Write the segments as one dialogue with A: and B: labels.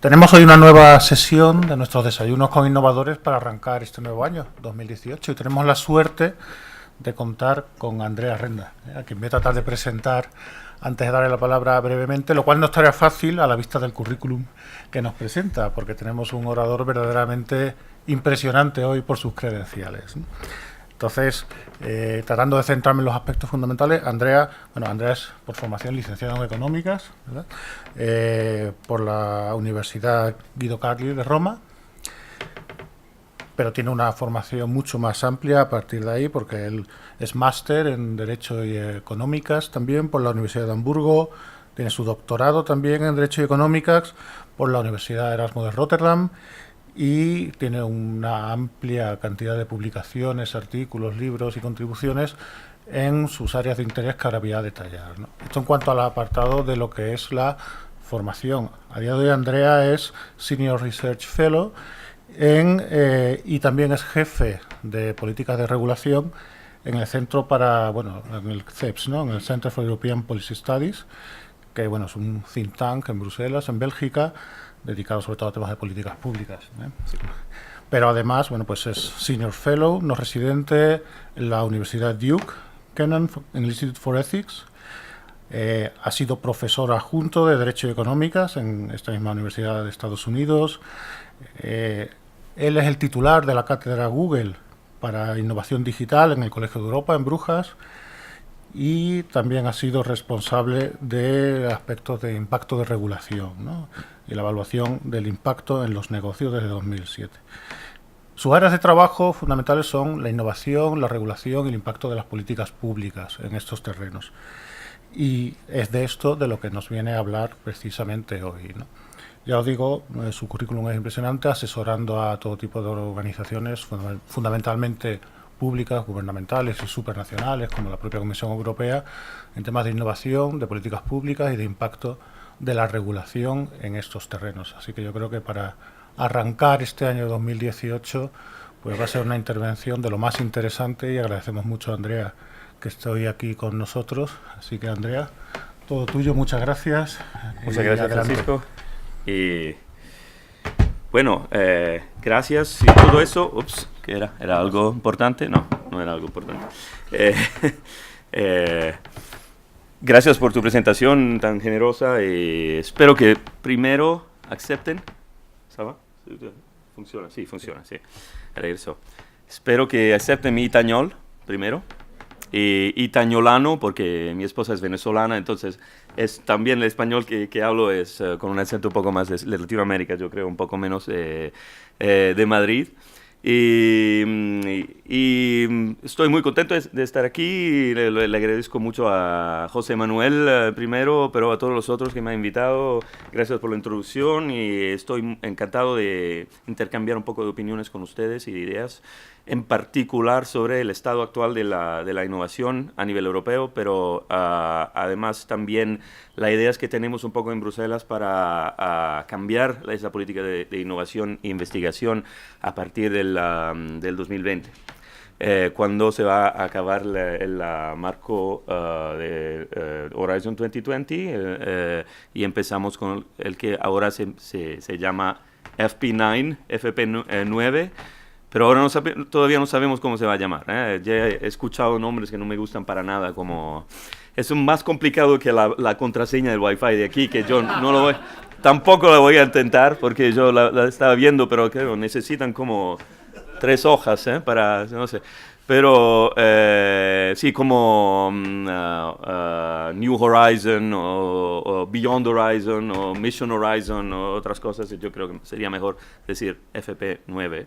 A: Tenemos hoy una nueva sesión de nuestros desayunos con innovadores para arrancar este nuevo año, 2018, y tenemos la suerte de contar con Andrea Renda, a quien voy a tratar de presentar antes de darle la palabra brevemente, lo cual no estaría fácil a la vista del currículum que nos presenta, porque tenemos un orador verdaderamente impresionante hoy por sus credenciales. Entonces, tratando de centrarme en los aspectos fundamentales, Andrea es por formación licenciada en Económicas, ¿verdad? Por la Universidad Guido Carli de Roma, pero tiene una formación mucho más amplia a partir de ahí, porque él es máster en Derecho y Económicas también por la Universidad de Hamburgo, tiene su doctorado también en Derecho y Económicas por la Universidad Erasmo de Rotterdam, y tiene una amplia cantidad de publicaciones, artículos, libros y contribuciones en sus áreas de interés que ahora voy a detallar, ¿no? Esto en cuanto al apartado de lo que es la formación. A día de hoy Andrea es Senior Research Fellow y también es jefe de políticas de regulación en el centro en el CEPS, ¿no? En el Center for European Policy Studies, que es un think tank en Bruselas, en Bélgica, dedicado sobre todo a temas de políticas públicas, ¿eh? Sí. Pero además, pues es Senior Fellow, no residente en la Universidad Duke, Kenan, en el Institute for Ethics. Ha sido profesor adjunto de Derecho y Económicas en esta misma Universidad de Estados Unidos. Él es el titular de la cátedra Google para Innovación Digital en el Colegio de Europa, en Brujas. Y también ha sido responsable de aspectos de impacto de regulación, ¿no? Y la evaluación del impacto en los negocios desde 2007. Sus áreas de trabajo fundamentales son la innovación, la regulación y el impacto de las políticas públicas en estos terrenos. Y es de esto de lo que nos viene a hablar precisamente hoy, ¿no? Ya os digo, su currículum es impresionante, asesorando a todo tipo de organizaciones, fundamentalmente públicas, gubernamentales y supranacionales, como la propia Comisión Europea, en temas de innovación, de políticas públicas y de impacto de la regulación en estos terrenos. Así que yo creo que para arrancar este año 2018, pues va a ser una intervención de lo más interesante, y agradecemos mucho a Andrea que estoy aquí con nosotros. Así que, Andrea, todo tuyo, muchas gracias.
B: Muchas gracias, Francisco. Y bueno, gracias y todo eso. Ups, ¿qué era? ¿Era algo importante? No, no era algo importante. Gracias por tu presentación tan generosa, y espero que primero acepten. ¿Sabe? ¿Funciona? Sí, funciona, sí. Regreso. Espero que acepten mi itañol primero. Itañolano, porque mi esposa es venezolana, entonces también el español que hablo es con un acento un poco más de Latinoamérica, yo creo, un poco menos de Madrid. Y estoy muy contento de estar aquí. Le agradezco mucho a José Manuel primero, pero a todos los otros que me han invitado. Gracias por la introducción, y estoy encantado de intercambiar un poco de opiniones con ustedes y de ideas, en particular sobre el estado actual de la innovación a nivel europeo, pero además también las ideas que tenemos un poco en Bruselas para cambiar esa política de innovación e investigación a partir del 2020. Cuando se va a acabar el marco de Horizon 2020, y empezamos con el que ahora se llama FP9, pero ahora todavía no sabemos cómo se va a llamar, ¿eh? Ya he escuchado nombres que no me gustan para nada, como es más complicado que la contraseña del Wi-Fi de aquí, que yo tampoco la voy a intentar, porque yo la estaba viendo, pero creo necesitan como 3 hojas, para, no sé. Pero sí, como New Horizon o Beyond Horizon o Mission Horizon o otras cosas, yo creo que sería mejor decir FP9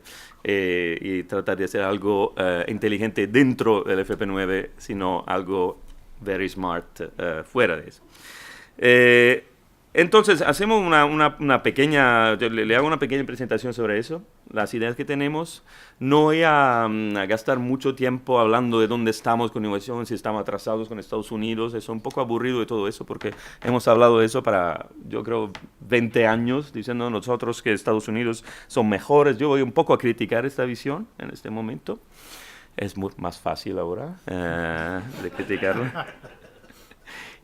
B: y tratar de hacer algo inteligente dentro del FP9, sino algo very smart fuera de eso. Entonces, hacemos una pequeña, le hago una pequeña presentación sobre eso, las ideas que tenemos. No voy a gastar mucho tiempo hablando de dónde estamos con innovación, si estamos atrasados con Estados Unidos. Es un poco aburrido de todo eso, porque hemos hablado de eso para, yo creo, 20 años, diciendo nosotros que Estados Unidos son mejores. Yo voy un poco a criticar esta visión en este momento. Es más fácil ahora de criticarlo.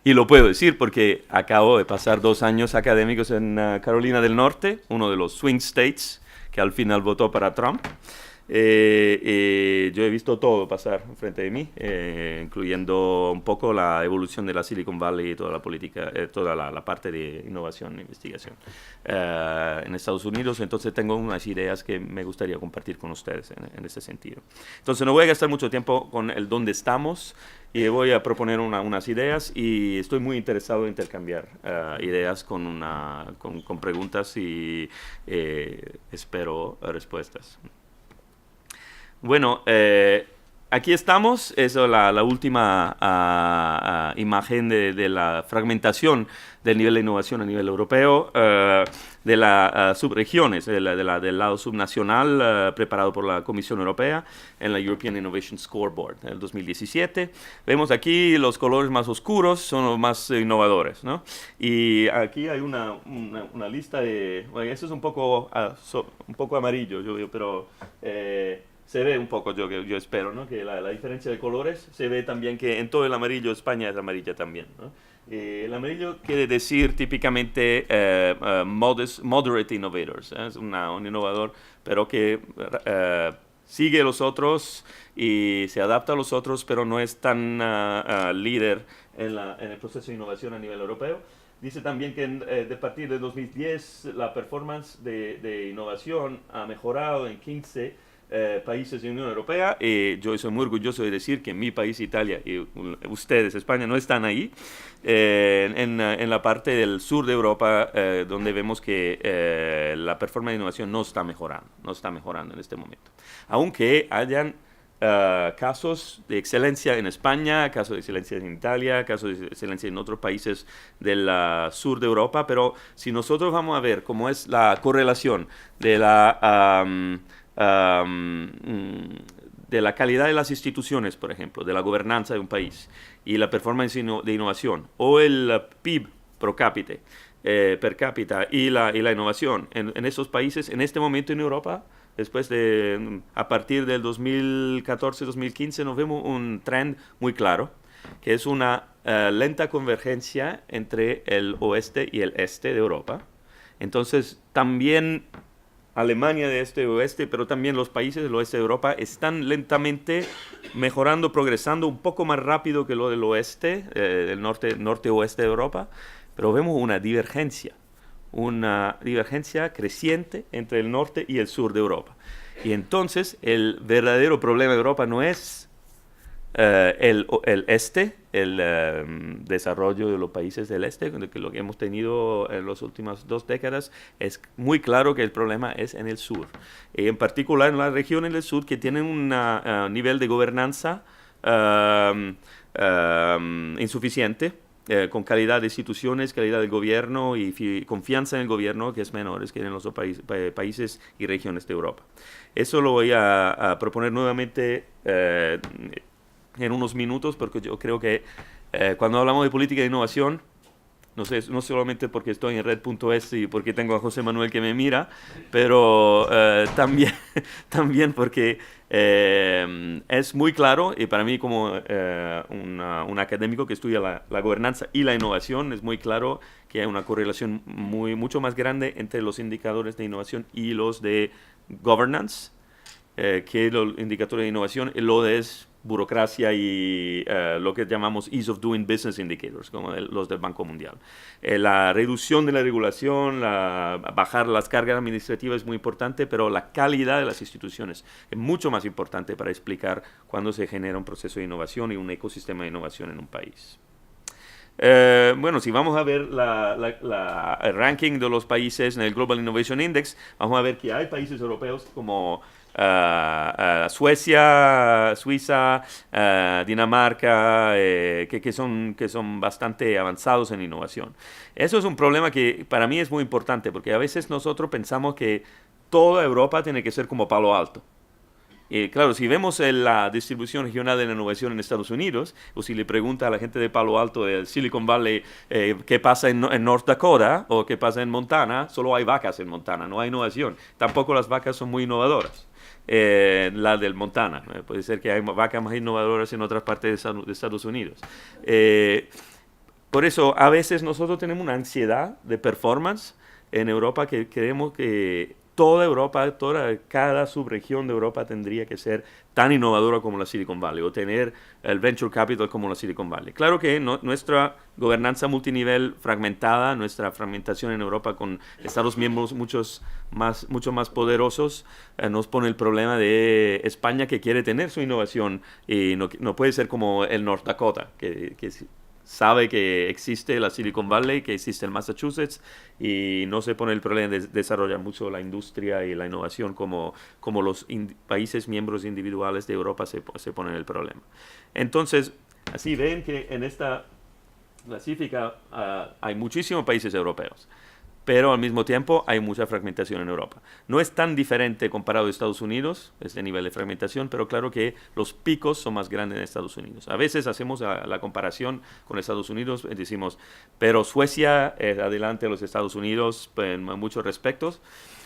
B: Y lo puedo decir porque acabo de pasar 2 años académicos en Carolina del Norte, uno de los swing states que al final votó para Trump. Yo he visto todo pasar frente de mí, incluyendo un poco la evolución de la Silicon Valley y toda la política, toda la parte de innovación e investigación en Estados Unidos. Entonces tengo unas ideas que me gustaría compartir con ustedes en ese sentido. Entonces no voy a gastar mucho tiempo con el dónde estamos y voy a proponer unas ideas, y estoy muy interesado en intercambiar ideas con preguntas y espero respuestas. Bueno, aquí estamos. Es la última imagen de la fragmentación del nivel de innovación a nivel europeo, de las subregiones, del lado subnacional, preparado por la Comisión Europea en la European Innovation Scoreboard del 2017. Vemos aquí los colores más oscuros son los más innovadores, ¿no? Y aquí hay una lista de... Bueno, eso es un poco amarillo, pero... se ve un poco, yo espero, ¿no? Que la diferencia de colores, se ve también que en todo el amarillo España es amarilla también, ¿no? El amarillo quiere decir típicamente moderate innovators, es un innovador, pero que sigue a los otros y se adapta a los otros, pero no es tan líder en el proceso de innovación a nivel europeo. Dice también que de partir de 2010 la performance de innovación ha mejorado en 15 países de la Unión Europea. Yo soy muy orgulloso de decir que mi país, Italia, y ustedes, España, no están ahí, en la parte del sur de Europa, donde vemos que la performance de innovación no está mejorando en este momento. Aunque hayan casos de excelencia en España, casos de excelencia en Italia, casos de excelencia en otros países del sur de Europa, pero si nosotros vamos a ver cómo es la correlación de la calidad de las instituciones, por ejemplo, de la gobernanza de un país y la performance de innovación, o el PIB per cápita y la innovación en esos países, en este momento en Europa, a partir del 2014-2015, nos vemos un trend muy claro, que es una lenta convergencia entre el oeste y el este de Europa. Entonces, también Alemania de este y oeste, pero también los países del oeste de Europa están lentamente mejorando, progresando un poco más rápido que lo del oeste, del norte-oeste de Europa, pero vemos una divergencia creciente entre el norte y el sur de Europa. Y entonces el verdadero problema de Europa no es el desarrollo de los países del este, que lo que hemos tenido en las últimas 2 décadas, es muy claro que el problema es en el sur. Y en particular en las regiones del sur que tienen un nivel de gobernanza insuficiente, con calidad de instituciones, calidad del gobierno y confianza en el gobierno que es menor que en los países y regiones de Europa. Eso lo voy a proponer nuevamente en unos minutos, porque yo creo que cuando hablamos de política de innovación, no solamente porque estoy en red.es y porque tengo a José Manuel que me mira, pero también porque es muy claro, y para mí como un académico que estudia la gobernanza y la innovación, es muy claro que hay una correlación mucho más grande entre los indicadores de innovación y los de governance, que los indicadores de innovación, lo es burocracia y lo que llamamos ease of doing business indicators, como los del Banco Mundial. La reducción de la regulación, bajar las cargas administrativas es muy importante, pero la calidad de las instituciones es mucho más importante para explicar cuándo se genera un proceso de innovación y un ecosistema de innovación en un país. Bueno, si vamos a ver el ranking de los países en el Global Innovation Index, vamos a ver que hay países europeos como Suecia, Suiza, Dinamarca, que son bastante avanzados en innovación. Eso es un problema que para mí es muy importante, porque a veces nosotros pensamos que toda Europa tiene que ser como Palo Alto. Y claro, si vemos la distribución regional de la innovación en Estados Unidos, o si le pregunta a la gente de Palo Alto, del Silicon Valley, qué pasa en North Dakota o qué pasa en Montana, solo hay vacas en Montana, no hay innovación. Tampoco las vacas son muy innovadoras. La del Montana, puede ser que hay vacas más innovadoras en otras partes de Estados Unidos. por eso a veces nosotros tenemos una ansiedad de performance en Europa que queremos que toda Europa, cada subregión de Europa tendría que ser tan innovadora como la Silicon Valley o tener el venture capital como la Silicon Valley. Claro que nuestra gobernanza multinivel fragmentada, nuestra fragmentación en Europa con Estados miembros mucho más poderosos, nos pone el problema de España que quiere tener su innovación y no puede ser como el North Dakota, que sabe que existe la Silicon Valley, que existe el Massachusetts y no se pone el problema de desarrollar mucho la industria y la innovación como los países miembros individuales de Europa se ponen el problema. Entonces, así ven que en esta clasifica hay muchísimos países europeos, pero al mismo tiempo hay mucha fragmentación en Europa. No es tan diferente comparado a Estados Unidos, este nivel de fragmentación, pero claro que los picos son más grandes en Estados Unidos. A veces hacemos la comparación con Estados Unidos y decimos, pero Suecia es adelante de los Estados Unidos en muchos aspectos.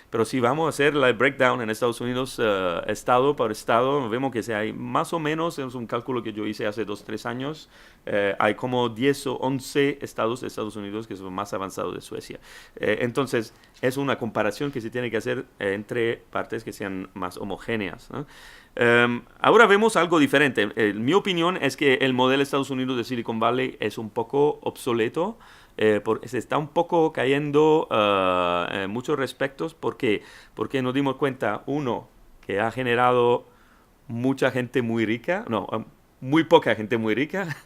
B: Pero si vamos a hacer la breakdown en Estados Unidos, estado por estado, vemos que hay más o menos, es un cálculo que yo hice hace 2-3 años, hay como 10 o 11 estados de Estados Unidos que son más avanzados de Suecia. Entonces, es una comparación que se tiene que hacer entre partes que sean más homogéneas, ¿no? Ahora vemos algo diferente. Mi opinión es que el modelo de Estados Unidos de Silicon Valley es un poco obsoleto. Se está un poco cayendo en muchos respectos. ¿Por qué? Porque nos dimos cuenta, uno, que ha generado mucha gente muy rica, muy poca gente muy rica.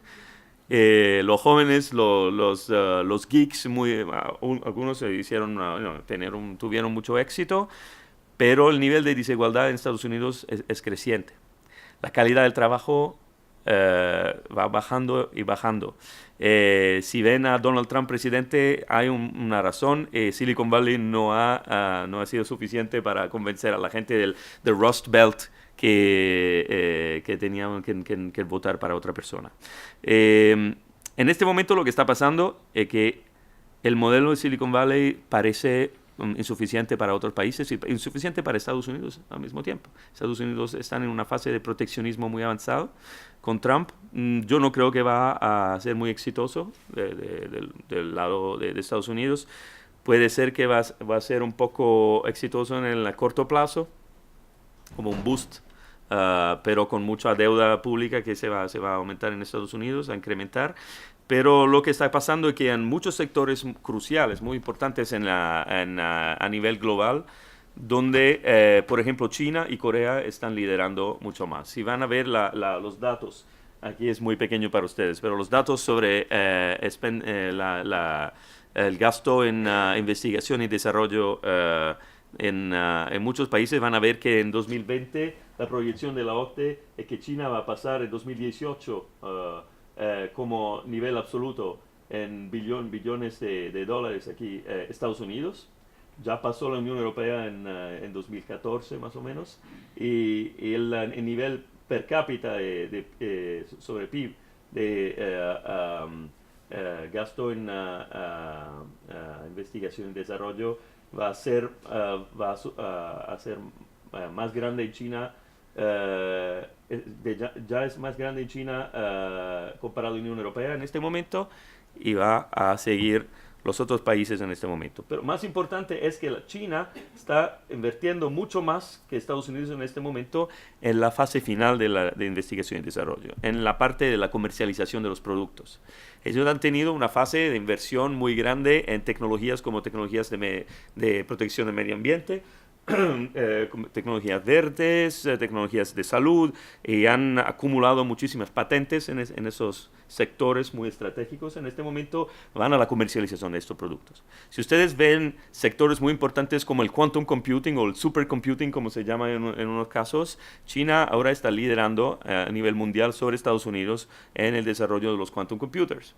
B: Los jóvenes, los geeks, algunos se hicieron, tuvieron mucho éxito, pero el nivel de desigualdad en Estados Unidos es creciente. La calidad del trabajo va bajando y bajando. Si ven a Donald Trump presidente, hay una razón. Silicon Valley no ha sido suficiente para convencer a la gente del Rust Belt que tenían que votar para otra persona. En este momento lo que está pasando es que el modelo de Silicon Valley parece insuficiente para otros países y insuficiente para Estados Unidos al mismo tiempo. Estados Unidos están en una fase de proteccionismo muy avanzado con Trump. Yo no creo que va a ser muy exitoso del lado de Estados Unidos. Puede ser que va a ser un poco exitoso en el corto plazo, como un boost, pero con mucha deuda pública que se va a aumentar en Estados Unidos, a incrementar. Pero lo que está pasando es que en muchos sectores cruciales, muy importantes a nivel global, donde, por ejemplo, China y Corea están liderando mucho más. Si van a ver los datos, aquí es muy pequeño para ustedes, pero los datos sobre el gasto en investigación y desarrollo en muchos países, van a ver que en 2020 la proyección de la OCDE es que China va a pasar en 2018 como nivel absoluto en billones de dólares aquí Estados Unidos. Ya pasó la Unión Europea en 2014 más o menos, y el nivel per cápita sobre PIB de gasto en investigación y desarrollo va a ser más grande en China. Ya es más grande en China comparado a la Unión Europea en este momento, y va a seguir los otros países en este momento. Pero más importante es que China está invirtiendo mucho más que Estados Unidos en este momento en la fase final de investigación y desarrollo, en la parte de la comercialización de los productos. Ellos han tenido una fase de inversión muy grande en tecnologías como tecnologías de protección del medio ambiente, tecnologías verdes, tecnologías de salud, y han acumulado muchísimas patentes en esos sectores muy estratégicos. En este momento van a la comercialización de estos productos. Si ustedes ven sectores muy importantes como el quantum computing o el supercomputing, como se llama en unos casos, China ahora está liderando a nivel mundial sobre Estados Unidos en el desarrollo de los quantum computers.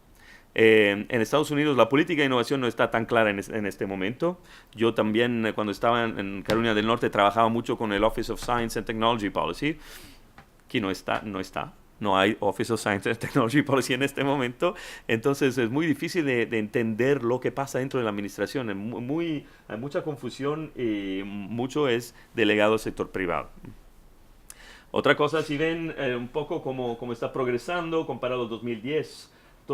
B: En Estados Unidos la política de innovación no está tan clara en este momento. Yo también, cuando estaba en Carolina del Norte, trabajaba mucho con el Office of Science and Technology Policy, que no hay Office of Science and Technology Policy en este momento. Entonces es muy difícil de entender lo que pasa dentro de la administración. Hay mucha confusión y mucho es delegado al sector privado. Otra cosa, si ven un poco cómo está progresando comparado al 2010,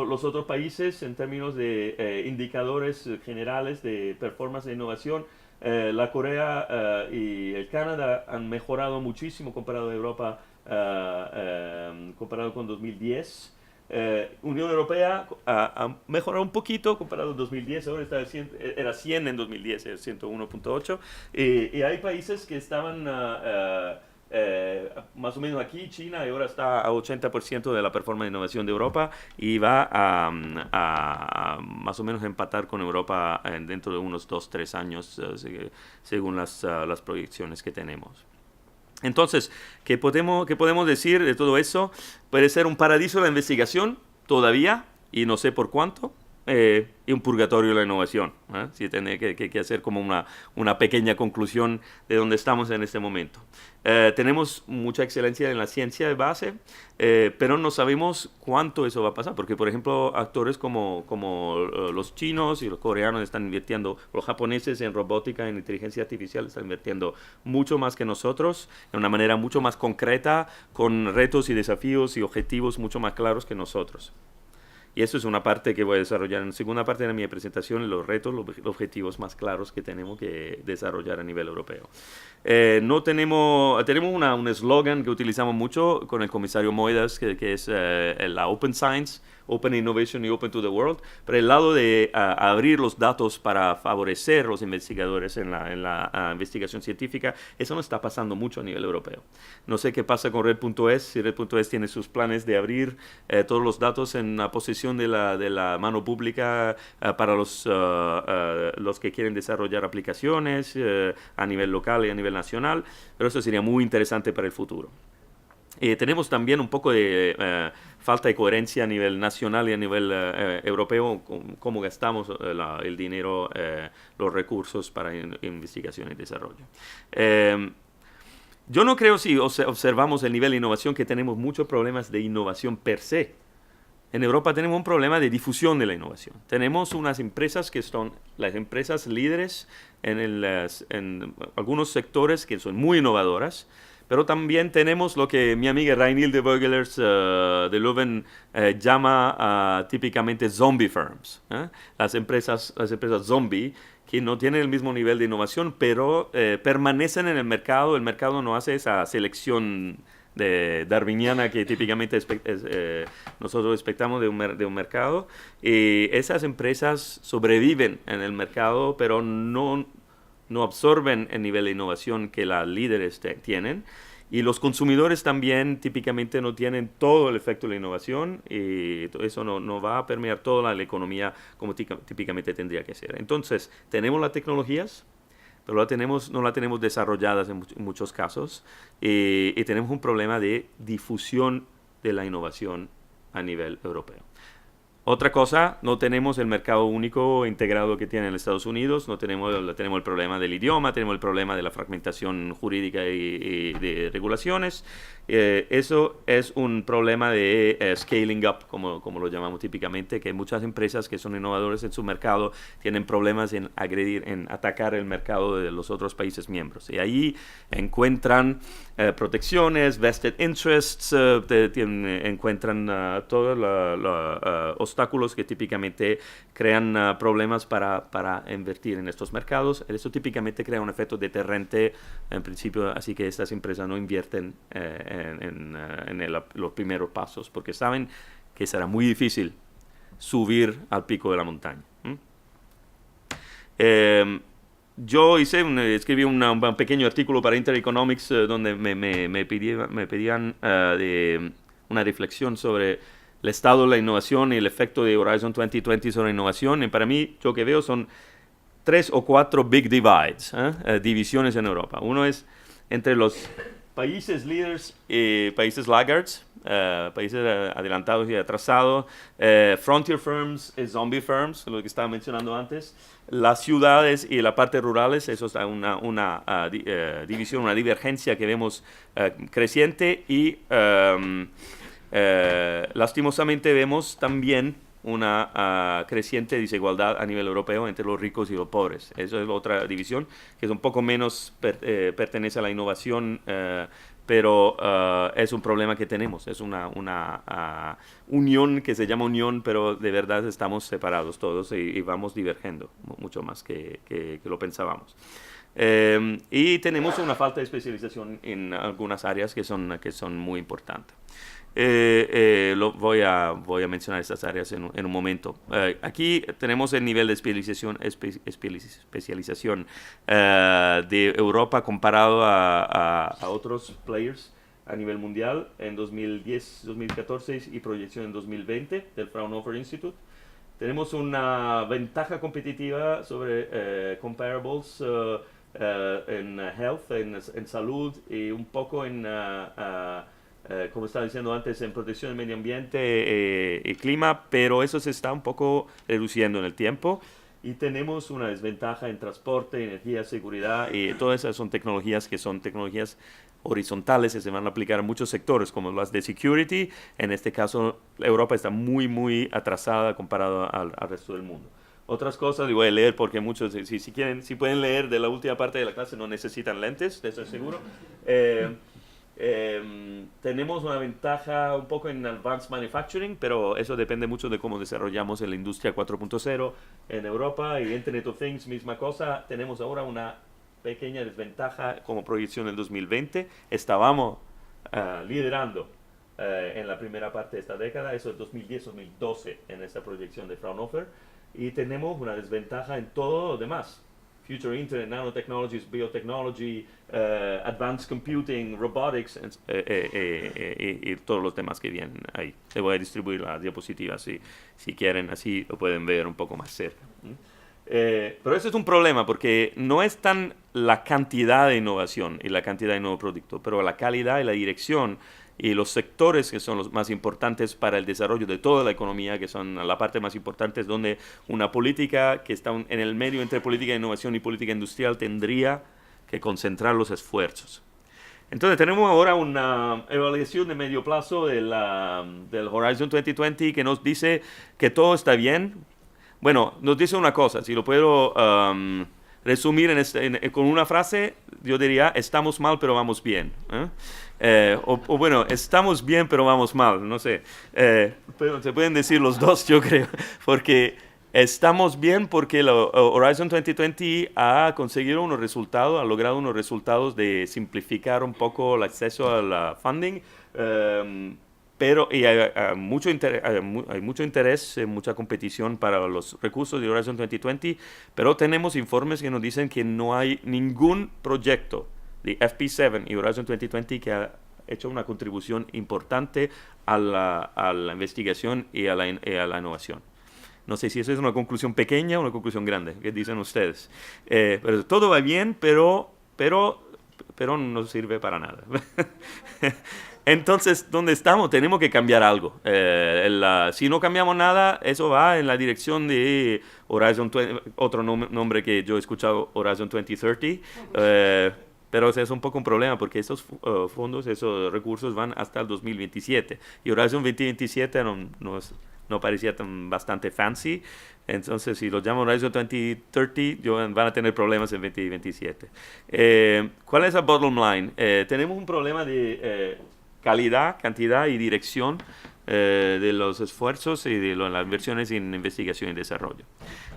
B: los otros países en términos de indicadores generales de performance de innovación. La Corea y el Canadá han mejorado muchísimo comparado a Europa, comparado con 2010. Unión Europea ha mejorado un poquito comparado a 2010, ahora está era 100 en 2010, es 101.8. Y hay países que estaban más o menos aquí, China, y ahora está a 80% de la performance de innovación de Europa y va a más o menos empatar con Europa dentro de unos 2-3 años, según las proyecciones que tenemos. Entonces, ¿qué podemos decir de todo eso? Puede ser un paraíso de la investigación todavía, y no sé por cuánto, y un purgatorio de la innovación. Si tiene que hacer como una pequeña conclusión de dónde estamos en este momento. Tenemos mucha excelencia en la ciencia de base, pero no sabemos cuánto eso va a pasar, porque por ejemplo actores como los chinos y los coreanos están invirtiendo, los japoneses en robótica, en inteligencia artificial están invirtiendo mucho más que nosotros, de una manera mucho más concreta, con retos y desafíos y objetivos mucho más claros que nosotros. Y eso es una parte que voy a desarrollar en la segunda parte de mi presentación, los retos, los objetivos más claros que tenemos que desarrollar a nivel europeo. Tenemos un eslogan que utilizamos mucho con el comisario Moedas, que es la Open Science, Open Innovation y Open to the World, pero el lado de abrir los datos para favorecer a los investigadores en la investigación científica, eso no está pasando mucho a nivel europeo. No sé qué pasa con Red.es, si Red.es tiene sus planes de abrir todos los datos en la posición de la mano pública para los que quieren desarrollar aplicaciones a nivel local y a nivel nacional, pero eso sería muy interesante para el futuro. Tenemos también un poco de falta de coherencia a nivel nacional y a nivel europeo, cómo gastamos el dinero, los recursos para investigación y desarrollo. Yo no creo, si observamos el nivel de innovación, que tenemos muchos problemas de innovación per se. En Europa tenemos un problema de difusión de la innovación. Tenemos unas empresas que son las empresas líderes en algunos sectores que son muy innovadoras, pero también tenemos lo que mi amiga Reinilde Vogelers de Leuven llama típicamente zombie firms. Las empresas zombie que no tienen el mismo nivel de innovación, pero permanecen en el mercado no hace esa selección darwiniana que típicamente nosotros expectamos de un mercado. Y esas empresas sobreviven en el mercado, pero no absorben el nivel de innovación que las líderes tienen. Y los consumidores también típicamente no tienen todo el efecto de la innovación, y eso no va a permear toda la economía como típicamente tendría que ser. Entonces, tenemos las tecnologías, pero no la tenemos desarrolladas en muchos casos, y tenemos un problema de difusión de la innovación a nivel europeo. Otra cosa, no tenemos el mercado único integrado que tiene en Estados Unidos, tenemos el problema del idioma, tenemos el problema de la fragmentación jurídica y de regulaciones. Eso es un problema de scaling up, como lo llamamos típicamente, que muchas empresas que son innovadoras en su mercado tienen problemas en atacar el mercado de los otros países miembros. Y ahí encuentran protecciones, vested interests, encuentran todos los obstáculos que típicamente crean problemas para invertir en estos mercados. Eso típicamente crea un efecto deterrente en principio, así que estas empresas no invierten en los primeros pasos, porque saben que será muy difícil subir al pico de la montaña. Yo escribí un pequeño artículo para Intereconomics donde me pedían de una reflexión sobre el estado de la innovación y el efecto de Horizon 2020 sobre la innovación. Y para mí, yo que veo son 3 o 4 big divides, divisiones en Europa. Uno es entre los países líderes y países laggards, países adelantados y atrasados, frontier firms y zombie firms, lo que estaba mencionando antes, las ciudades y la parte rurales. Eso es una división, una divergencia que vemos creciente, y lastimosamente vemos también una creciente desigualdad a nivel europeo entre los ricos y los pobres. Eso es otra división que es un poco menos pertenece a la innovación pero es un problema que tenemos, es una unión que se llama unión, pero de verdad estamos separados todos y vamos divergiendo mucho más que lo pensábamos. Y tenemos una falta de especialización en algunas áreas que son muy importantes. Voy a mencionar estas áreas en un momento. Aquí tenemos el nivel de especialización de Europa comparado a otros players a nivel mundial en 2010, 2014 y proyección en 2020 del Fraunhofer Institute. Tenemos una ventaja competitiva sobre comparables en health, en salud y un poco en como estaba diciendo antes, en protección del medio ambiente y clima, pero eso se está un poco reduciendo en el tiempo. Y tenemos una desventaja en transporte, energía, seguridad, y todas esas son tecnologías que son tecnologías horizontales que se van a aplicar a muchos sectores, como las de security. En este caso, Europa está muy atrasada comparado al resto del mundo. Otras cosas, y voy a leer porque muchos, si quieren, si pueden leer de la última parte de la clase, no necesitan lentes, de eso es seguro. Tenemos una ventaja un poco en Advanced Manufacturing, pero eso depende mucho de cómo desarrollamos en la industria 4.0 en Europa y Internet of Things, misma cosa. Tenemos ahora una pequeña desventaja como proyección del 2020. Estábamos liderando en la primera parte de esta década, eso es 2010-2012 en esta proyección de Fraunhofer, y tenemos una desventaja en todo lo demás. Future Internet, Nanotechnologies, Biotechnology, Advanced Computing, Robotics y todos los temas que vienen ahí. Le voy a distribuir la diapositiva si quieren, así lo pueden ver un poco más cerca. Pero eso es un problema porque no es tan la cantidad de innovación y la cantidad de nuevo producto, pero la calidad y la dirección y los sectores que son los más importantes para el desarrollo de toda la economía, que son la parte más importante, es donde una política que está en el medio entre política de innovación y política industrial tendría que concentrar los esfuerzos. Entonces tenemos ahora una evaluación de medio plazo del Horizon 2020 que nos dice que todo está bien. Bueno, nos dice una cosa, si lo puedo resumir con una frase, yo diría, estamos mal pero vamos bien. O bueno, estamos bien pero vamos mal, no sé. Se pueden decir los dos, yo creo, porque estamos bien porque la Horizon 2020 ha conseguido unos resultados, ha logrado unos resultados de simplificar un poco el acceso a la funding, pero hay mucho interés, mucha competición para los recursos de Horizon 2020, pero tenemos informes que nos dicen que no hay ningún proyecto de FP7 y Horizon 2020 que ha hecho una contribución importante a la investigación y a la innovación. No sé si eso es una conclusión pequeña o una conclusión grande. ¿Qué dicen ustedes? Pero todo va bien, pero no sirve para nada. Entonces, ¿dónde estamos? Tenemos que cambiar algo. Si no cambiamos nada, eso va en la dirección de Horizon 20, otro nombre que yo he escuchado, Horizon 2030. Pero es un poco un problema porque esos fondos, esos recursos van hasta el 2027. Y Horizon 2027 no parecía bastante fancy. Entonces, si lo llamo Horizon 2030, van a tener problemas en 2027. ¿Cuál es el bottom line? Tenemos un problema de calidad, cantidad y dirección de los esfuerzos y de las inversiones en investigación y desarrollo.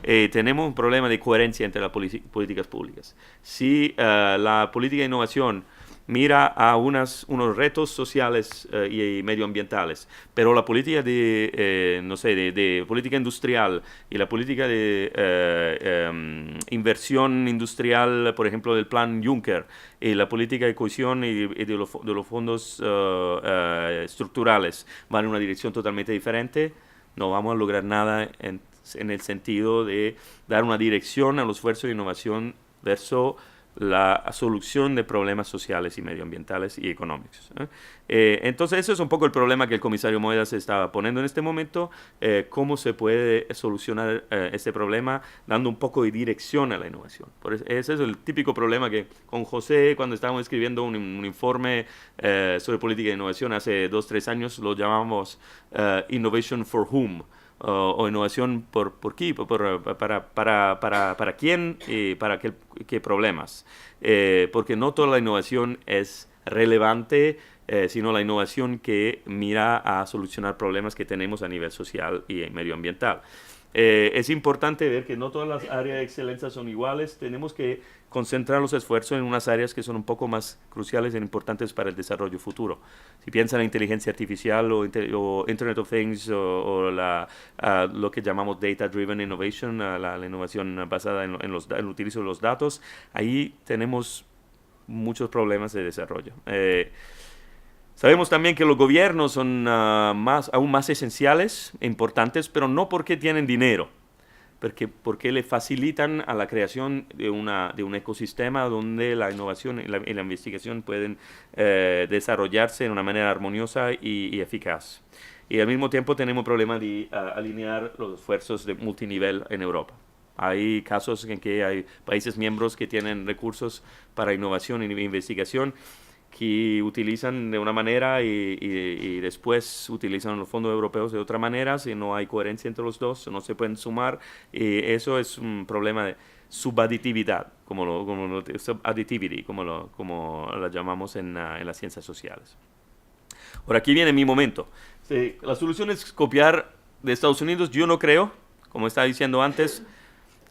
B: Tenemos un problema de coherencia entre las políticas públicas. Si la política de innovación mira a unos retos sociales y medioambientales, pero la política de política industrial y la política de inversión industrial, por ejemplo, del plan Juncker, y la política de cohesión y de los fondos estructurales van en una dirección totalmente diferente, no vamos a lograr nada en el sentido de dar una dirección al esfuerzo de innovación versus la solución de problemas sociales y medioambientales y económicos. Entonces, eso es un poco el problema que el comisario Moedas se está poniendo en este momento. ¿Cómo se puede solucionar este problema dando un poco de dirección a la innovación? Ese es el típico problema que con José, cuando estábamos escribiendo un informe sobre política de innovación hace 2-3 años, lo llamamos Innovation for Whom, o innovación por qué, para quién y para qué problemas. Porque no toda la innovación es relevante, sino la innovación que mira a solucionar problemas que tenemos a nivel social y medioambiental. Es importante ver que no todas las áreas de excelencia son iguales. Tenemos que concentrar los esfuerzos en unas áreas que son un poco más cruciales e importantes para el desarrollo futuro. Si piensan en inteligencia artificial o Internet of Things o lo que llamamos Data Driven Innovation, la innovación basada en el utilizo de los datos, ahí tenemos muchos problemas de desarrollo. Sabemos también que los gobiernos son aún más esenciales e importantes, pero no porque tienen dinero, porque le facilitan a la creación de un ecosistema donde la innovación y la investigación pueden desarrollarse de una manera armoniosa y eficaz. Y al mismo tiempo tenemos problema de alinear los esfuerzos de multinivel en Europa. Hay casos en que hay países miembros que tienen recursos para innovación e investigación que utilizan de una manera y después utilizan los fondos europeos de otra manera. Si no hay coherencia entre los dos, no se pueden sumar, y eso es un problema de subaditividad, como la llamamos en las ciencias sociales. Ahora, aquí viene mi momento. Sí, la solución es copiar de Estados Unidos. Yo no creo, como estaba diciendo antes,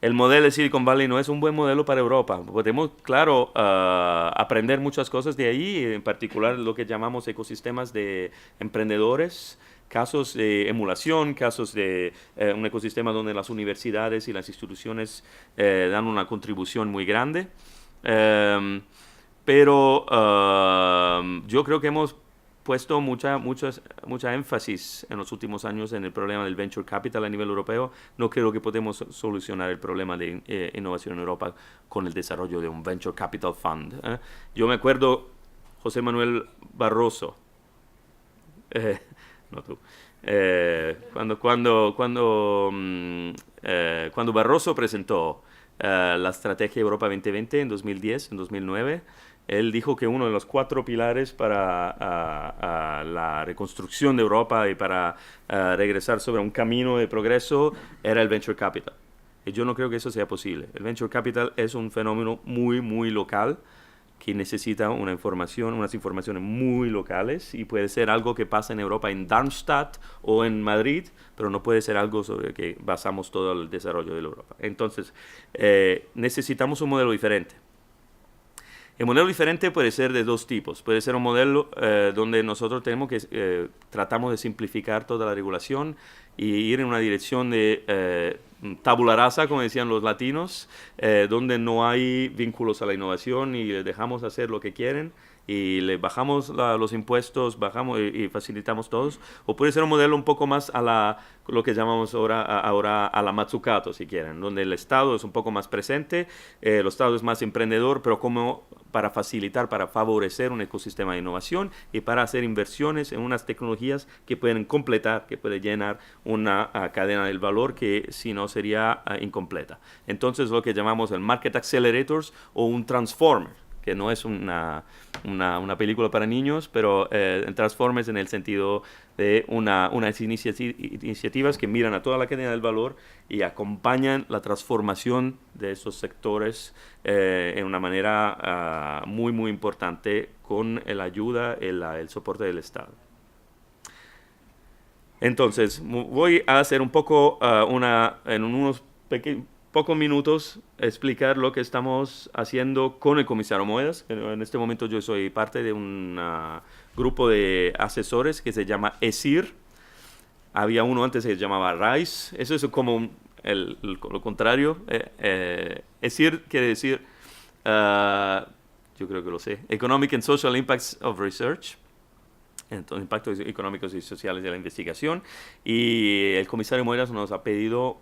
B: el modelo de Silicon Valley no es un buen modelo para Europa. Podemos, claro, aprender muchas cosas de ahí, en particular lo que llamamos ecosistemas de emprendedores, casos de emulación, casos de un ecosistema donde las universidades y las instituciones dan una contribución muy grande. Pero yo creo que hemos puesto mucha énfasis en los últimos años en el problema del venture capital a nivel europeo. No creo que podemos solucionar el problema de innovación en Europa con el desarrollo de un venture capital fund. Yo me acuerdo José Manuel Barroso, no tú, cuando Barroso presentó la estrategia Europa 2020 en 2010, en 2009, él dijo que uno de los 4 pilares para la reconstrucción de Europa y para regresar sobre un camino de progreso era el venture capital. Y yo no creo que eso sea posible. El venture capital es un fenómeno muy, muy local que necesita unas informaciones muy locales, y puede ser algo que pasa en Europa, en Darmstadt o en Madrid, pero no puede ser algo sobre el que basamos todo el desarrollo de la Europa. Entonces, necesitamos un modelo diferente. El modelo diferente puede ser de 2 tipos. Puede ser un modelo donde nosotros tratamos de simplificar toda la regulación y ir en una dirección de tabula rasa, como decían los latinos, donde no hay vínculos a la innovación y les dejamos hacer lo que quieren y le bajamos los impuestos, y facilitamos todos. O puede ser un modelo un poco más a lo que llamamos ahora a la Mazzucato, si quieren, donde el Estado es un poco más presente, el Estado es más emprendedor, pero como para facilitar, para favorecer un ecosistema de innovación y para hacer inversiones en unas tecnologías que pueden completar, que pueden llenar una cadena del valor que si no sería incompleta. Entonces, lo que llamamos el Market Accelerators o un Transformer, que no es una película para niños, pero Transformers en el sentido de unas iniciativas que miran a toda la cadena del valor y acompañan la transformación de esos sectores en una manera muy, muy importante con la ayuda, el soporte del Estado. Entonces, voy a hacer un poco, en unos pocos minutos, explicar lo que estamos haciendo con el comisario Moedas. En este momento yo soy parte de un grupo de asesores que se llama ESIR. Había uno antes que se llamaba RISE. Eso es como lo contrario. ESIR quiere decir, yo creo que lo sé, Economic and Social Impacts of Research. Entonces, impactos económicos y sociales de la investigación. Y el comisario Moedas nos ha pedido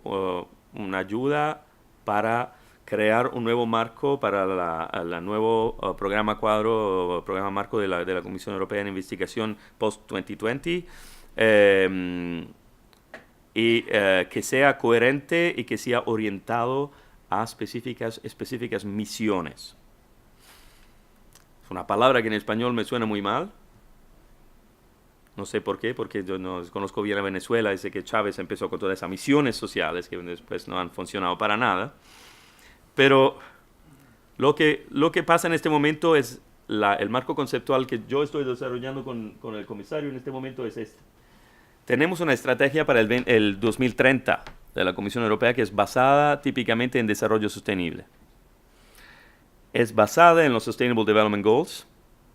B: una ayuda para crear un nuevo marco para el nuevo programa marco de la Comisión Europea en Investigación post-2020, que sea coherente y que sea orientado a específicas misiones. Es una palabra que en español me suena muy mal. No sé por qué, porque yo no conozco bien a Venezuela, desde que Chávez empezó con todas esas misiones sociales que después no han funcionado para nada. Pero lo que pasa en este momento es el marco conceptual que yo estoy desarrollando con el comisario en este momento es este. Tenemos una estrategia para el 2030 de la Comisión Europea que es basada típicamente en desarrollo sostenible. Es basada en los Sustainable Development Goals,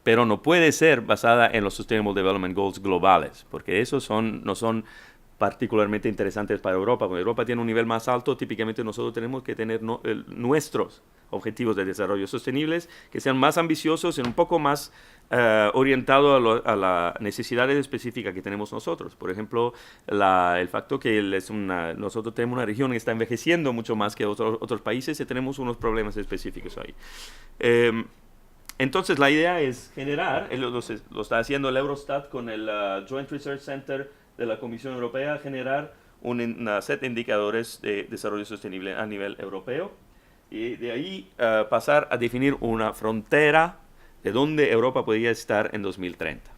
B: pero no puede ser basada en los Sustainable Development Goals globales, porque esos no son particularmente interesantes para Europa. Porque Europa tiene un nivel más alto, típicamente nosotros tenemos que tener nuestros objetivos de desarrollo sostenibles que sean más ambiciosos y un poco más orientados a las necesidades específicas que tenemos nosotros. Por ejemplo, el facto que nosotros tenemos una región que está envejeciendo mucho más que otros países y tenemos unos problemas específicos ahí. Entonces la idea es generar, lo está haciendo el Eurostat con el Joint Research Center de la Comisión Europea, generar una set de indicadores de desarrollo sostenible a nivel europeo y de ahí pasar a definir una frontera de dónde Europa podría estar en 2030.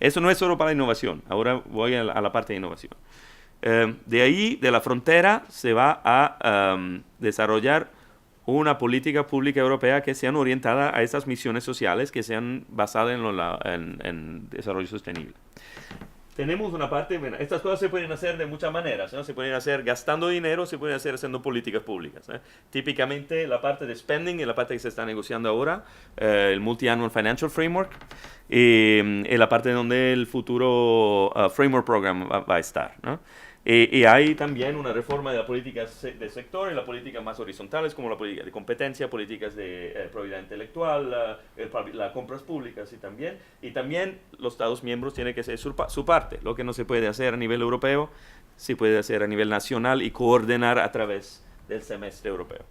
B: Eso no es solo para la innovación, ahora voy a la parte de innovación. De ahí, de la frontera, se va a desarrollar una política pública europea que sean orientada a esas misiones sociales que sean basadas en desarrollo sostenible. Tenemos una parte, bueno, estas cosas se pueden hacer de muchas maneras, ¿no? Se pueden hacer gastando dinero, se pueden hacer haciendo políticas públicas, ¿eh? Típicamente la parte de spending es la parte que se está negociando ahora, el Multi-Annual Financial Framework, y la parte donde el futuro Framework Program va a estar, ¿no? Y hay también una reforma de la política de sector y las políticas más horizontales, como la política de competencia, políticas de propiedad intelectual, las compras públicas y también los Estados miembros tienen que hacer su parte. Lo que no se puede hacer a nivel europeo, se puede hacer a nivel nacional y coordinar a través del semestre europeo.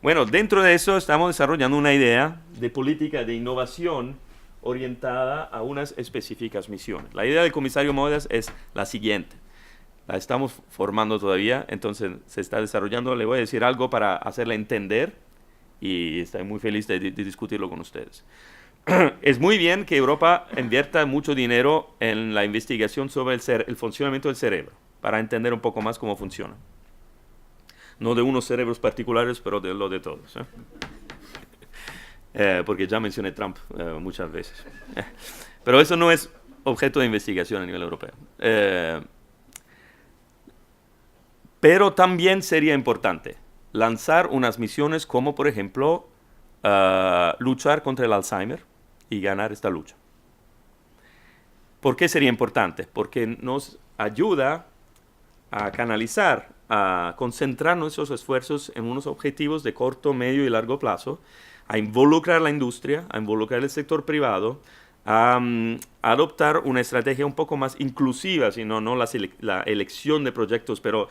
B: Bueno, dentro de eso estamos desarrollando una idea de política de innovación orientada a unas específicas misiones. La idea del comisario Moedas es la siguiente. La estamos formando todavía, entonces se está desarrollando. Le voy a decir algo para hacerla entender y estoy muy feliz de discutirlo con ustedes. Es muy bien que Europa invierta mucho dinero en la investigación sobre el funcionamiento del cerebro, para entender un poco más cómo funciona. No de unos cerebros particulares, pero de lo de todos. Porque ya mencioné Trump muchas veces. Pero eso no es objeto de investigación a nivel europeo. Pero también sería importante lanzar unas misiones como, por ejemplo, luchar contra el Alzheimer y ganar esta lucha. ¿Por qué sería importante? Porque nos ayuda a canalizar, a concentrar nuestros esfuerzos en unos objetivos de corto, medio y largo plazo, a involucrar la industria, a involucrar el sector privado, a adoptar una estrategia un poco más inclusiva, sino no la elección de proyectos, pero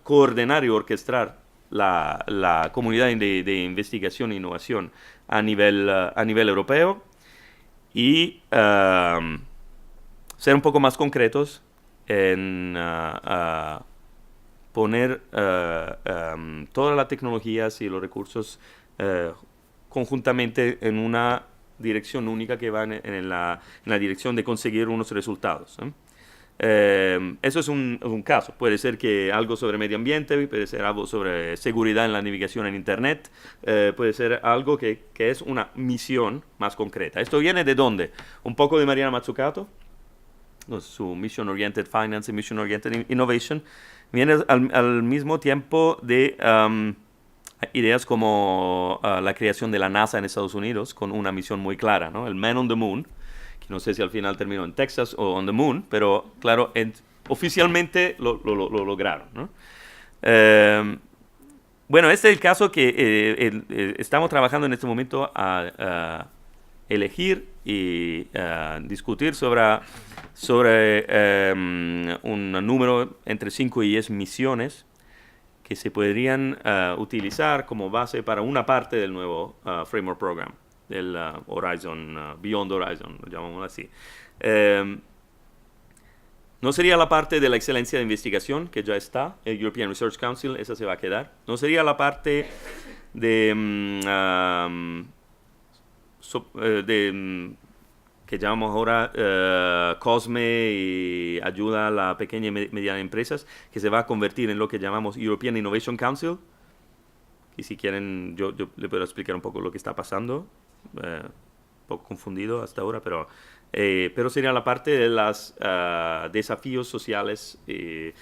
B: coordinar y orquestar la comunidad de investigación e innovación a nivel europeo y ser un poco más concretos en poner todas las tecnologías y los recursos conjuntamente en una dirección única que va en la dirección de conseguir unos resultados, ¿eh? Eso es un caso. Puede ser que algo sobre medio ambiente, puede ser algo sobre seguridad en la navegación en Internet, puede ser algo que es una misión más concreta. ¿Esto viene de dónde? Un poco de Mariana Mazzucato, su Mission Oriented Finance y Mission Oriented Innovation. Viene al mismo tiempo de ideas como la creación de la NASA en Estados Unidos, con una misión muy clara, ¿no? El Man on the Moon. No sé si al final terminó en Texas o on the Moon, pero claro, oficialmente lo lograron, ¿no? Bueno, este es el caso que estamos trabajando en este momento a elegir y discutir sobre un número entre 5 y 10 misiones que se podrían utilizar como base para una parte del nuevo Framework Program, del Horizon, Beyond Horizon, lo llamamos así. No sería la parte de la excelencia de investigación, que ya está, el European Research Council, esa se va a quedar. No sería la parte de que llamamos ahora COSME y ayuda a la pequeña y mediana empresas, que se va a convertir en lo que llamamos European Innovation Council. Y si quieren, yo le puedo explicar un poco lo que está pasando. un poco confundido hasta ahora, pero sería la parte de los desafíos sociales, que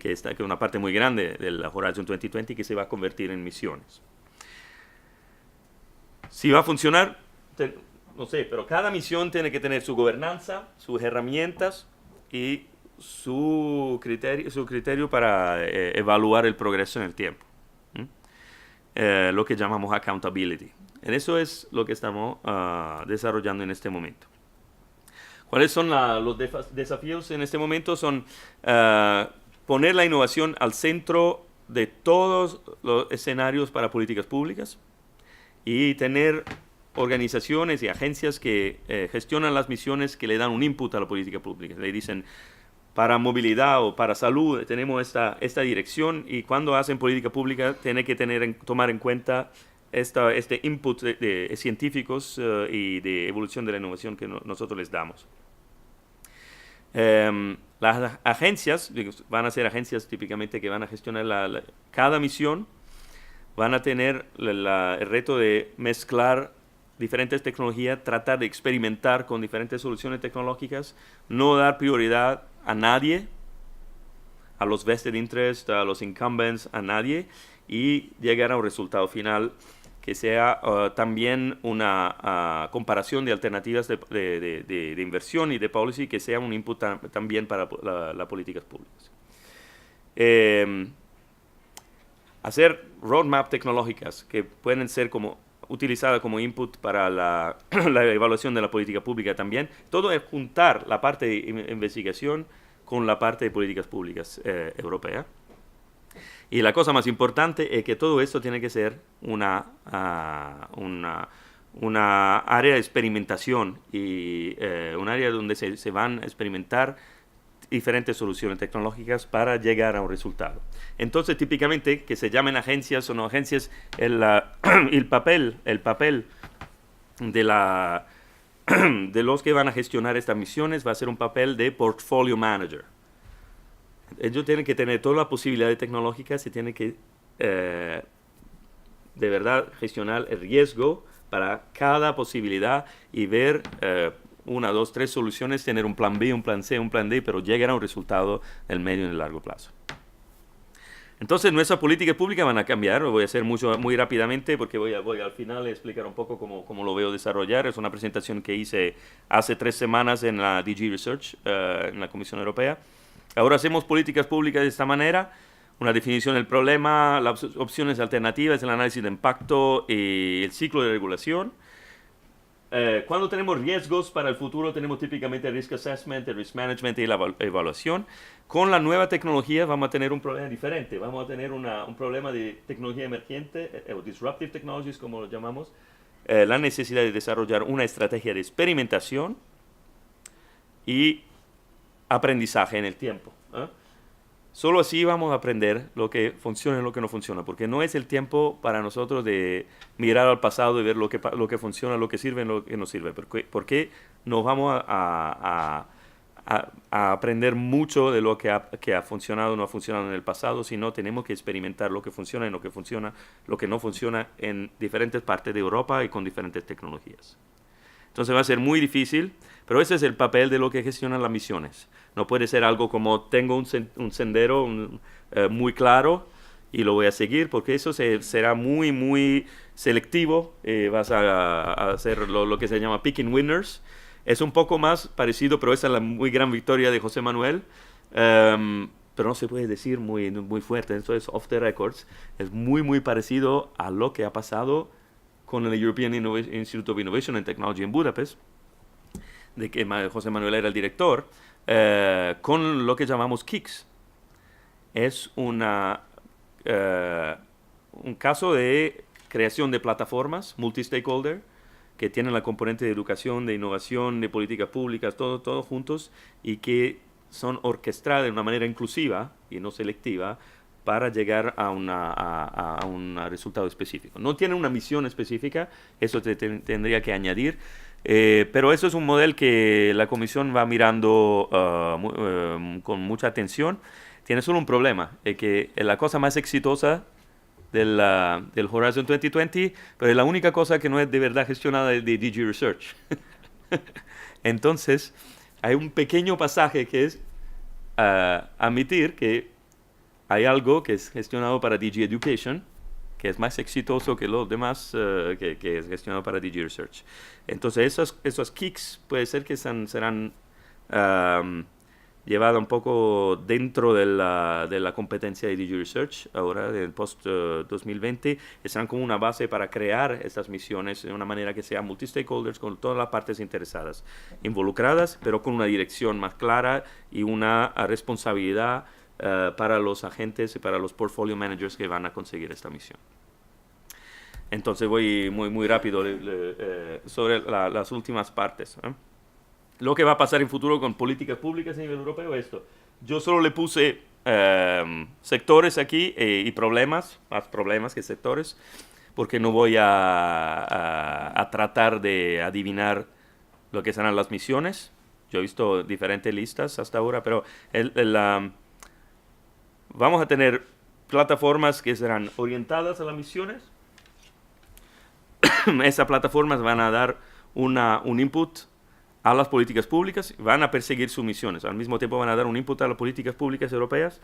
B: es una parte muy grande del Horizon 2020 que se va a convertir en misiones. Si va a funcionar, no sé, pero cada misión tiene que tener su gobernanza, sus herramientas y su criterio para evaluar el progreso en el tiempo. Lo que llamamos accountability. En eso es lo que estamos desarrollando en este momento. ¿Cuáles son los desafíos en este momento? Son poner la innovación al centro de todos los escenarios para políticas públicas y tener organizaciones y agencias que gestionan las misiones que le dan un input a la política pública. Le dicen, para movilidad o para salud tenemos esta dirección, y cuando hacen política pública tienen que tomar en cuenta este input de científicos y de evolución de la innovación que nosotros les damos. Las agencias van a ser agencias típicamente que van a gestionar cada misión, van a tener el reto de mezclar diferentes tecnologías, tratar de experimentar con diferentes soluciones tecnológicas, no dar prioridad a nadie, a los vested interest, a los incumbents, a nadie, y llegar a un resultado final que sea también una comparación de alternativas de inversión y de policy, que sea un input también para las políticas públicas. Hacer roadmap tecnológicas que pueden ser utilizadas como input para la evaluación de la política pública también. Todo es juntar la parte de investigación con la parte de políticas públicas europea. Y la cosa más importante es que todo esto tiene que ser una área de experimentación y un área donde se van a experimentar diferentes soluciones tecnológicas para llegar a un resultado. Entonces, típicamente, que se llamen agencias o no agencias, el papel de los que van a gestionar estas misiones va a ser un papel de portfolio manager. Ellos tienen que tener todas las posibilidades tecnológicas y tienen que de verdad gestionar el riesgo para cada posibilidad y ver 1, 2, 3 soluciones, tener un plan B, un plan C, un plan D, pero llegar a un resultado en el medio y en el largo plazo. Entonces, nuestras políticas públicas van a cambiar. Lo voy a hacer muy rápidamente porque voy al final a explicar un poco cómo lo veo desarrollar. Es una presentación que hice hace 3 semanas en la DG Research, en la Comisión Europea. Ahora hacemos políticas públicas de esta manera: una definición del problema, las opciones alternativas, el análisis de impacto y el ciclo de regulación. Cuando tenemos riesgos para el futuro, tenemos típicamente el risk assessment, el risk management y la evaluación. Con la nueva tecnología vamos a tener un problema diferente. Vamos a tener un problema de tecnología emergente, o disruptive technologies como lo llamamos, la necesidad de desarrollar una estrategia de experimentación y aprendizaje en el tiempo. Solo así vamos a aprender lo que funciona y lo que no funciona, porque no es el tiempo para nosotros de mirar al pasado y ver lo que funciona, lo que sirve y lo que no sirve. Porque nos vamos a aprender mucho de lo que ha funcionado o no ha funcionado en el pasado, sino tenemos que experimentar lo que funciona y lo que no funciona en diferentes partes de Europa y con diferentes tecnologías. Entonces va a ser muy difícil, pero ese es el papel de lo que gestionan las misiones. No puede ser algo como tengo un sendero muy claro y lo voy a seguir, porque eso será muy, muy selectivo. Vas a hacer lo que se llama picking winners. Es un poco más parecido, pero esa es la muy gran victoria de José Manuel. Pero no se puede decir muy, muy fuerte. Esto es off the records. Es muy, muy parecido a lo que ha pasado con el European Institute of Innovation and Technology en Budapest, de que José Manuel era el director, con lo que llamamos KICS. Es un caso de creación de plataformas multi-stakeholder que tienen la componente de educación, de innovación, de políticas públicas, todo juntos, y que son orquestadas de una manera inclusiva y no selectiva para llegar a un resultado específico. No tienen una misión específica, eso tendría que añadir, pero eso es un modelo que la Comisión va mirando con mucha atención. Tiene solo un problema, es que la cosa más exitosa del Horizon 2020, pero es la única cosa que no es de verdad gestionada de DG Research. Entonces, hay un pequeño pasaje que es admitir que hay algo que es gestionado para DG Education, que es más exitoso que los demás, que es gestionado para DG Research. Entonces, esos kicks puede ser que serán llevados un poco dentro de la competencia de DG Research, ahora, del post-2020, serán como una base para crear estas misiones de una manera que sea multi-stakeholders, con todas las partes interesadas, involucradas, pero con una dirección más clara y una responsabilidad para los agentes y para los portfolio managers que van a conseguir esta misión. Entonces voy muy rápido sobre las últimas partes. Lo que va a pasar en futuro con políticas públicas a nivel europeo es esto. Yo solo le puse sectores aquí y problemas, más problemas que sectores, porque no voy a tratar de adivinar lo que serán las misiones. Yo he visto diferentes listas hasta ahora, pero vamos a tener plataformas que serán orientadas a las misiones. Esas plataformas van a dar un input a las políticas públicas, van a perseguir sus misiones. Al mismo tiempo van a dar un input a las políticas públicas europeas,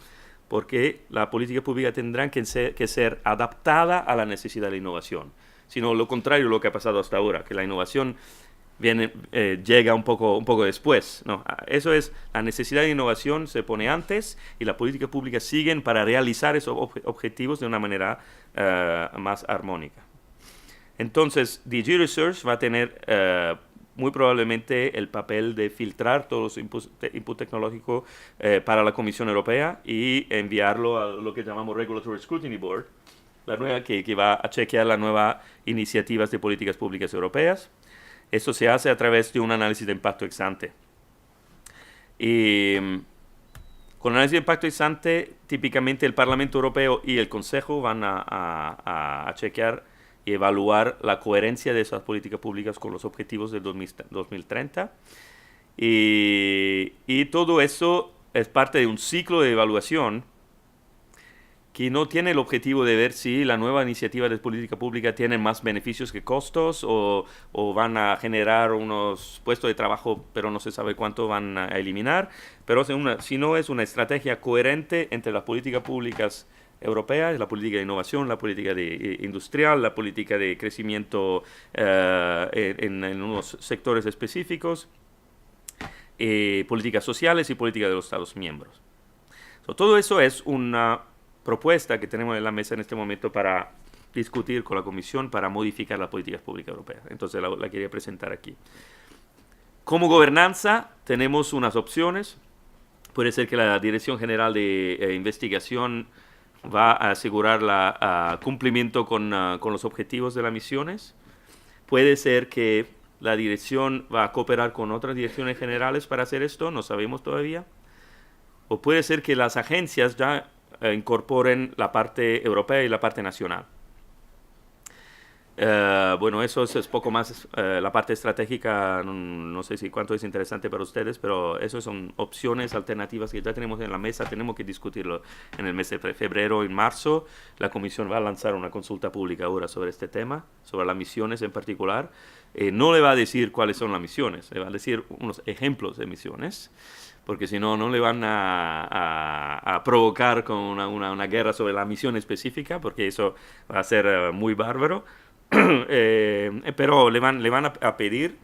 B: porque la política pública tendrán que ser adaptada a la necesidad de la innovación. Sino lo contrario de lo que ha pasado hasta ahora, que la innovación llega un poco después. No, eso es, la necesidad de innovación se pone antes y las políticas públicas siguen para realizar esos objetivos de una manera más armónica. Entonces, DG Research va a tener muy probablemente el papel de filtrar todos los input tecnológicos para la Comisión Europea y enviarlo a lo que llamamos Regulatory Scrutiny Board, la nueva que va a chequear las nuevas iniciativas de políticas públicas europeas. Eso se hace a través de un análisis de impacto ex ante. Y con el análisis de impacto ex ante, típicamente el Parlamento Europeo y el Consejo van a chequear y evaluar la coherencia de esas políticas públicas con los objetivos del 2030. Y todo eso es parte de un ciclo de evaluación que no tiene el objetivo de ver si la nueva iniciativa de política pública tiene más beneficios que costos o van a generar unos puestos de trabajo, pero no se sabe cuánto van a eliminar. Pero si no es una estrategia coherente entre las políticas públicas europeas, la política de innovación, la política industrial, la política de crecimiento en unos sectores específicos, políticas sociales y políticas de los Estados miembros. Todo eso es una propuesta que tenemos en la mesa en este momento para discutir con la Comisión para modificar las políticas públicas europeas. Entonces la quería presentar aquí. Como gobernanza tenemos unas opciones. Puede ser que la Dirección General de Investigación va a asegurar el cumplimiento con los objetivos de las misiones. Puede ser que la dirección va a cooperar con otras direcciones generales para hacer esto, no sabemos todavía. O puede ser que las agencias ya incorporen la parte europea y la parte nacional. Bueno, eso es poco más la parte estratégica, no sé si cuánto es interesante para ustedes, pero eso son opciones alternativas que ya tenemos en la mesa, tenemos que discutirlo en el mes de febrero y marzo. La Comisión va a lanzar una consulta pública ahora sobre este tema, sobre las misiones en particular. No le va a decir cuáles son las misiones, le va a decir unos ejemplos de misiones, porque si no, no le van a provocar con una guerra sobre la misión específica, porque eso va a ser muy bárbaro. Pero le van a pedir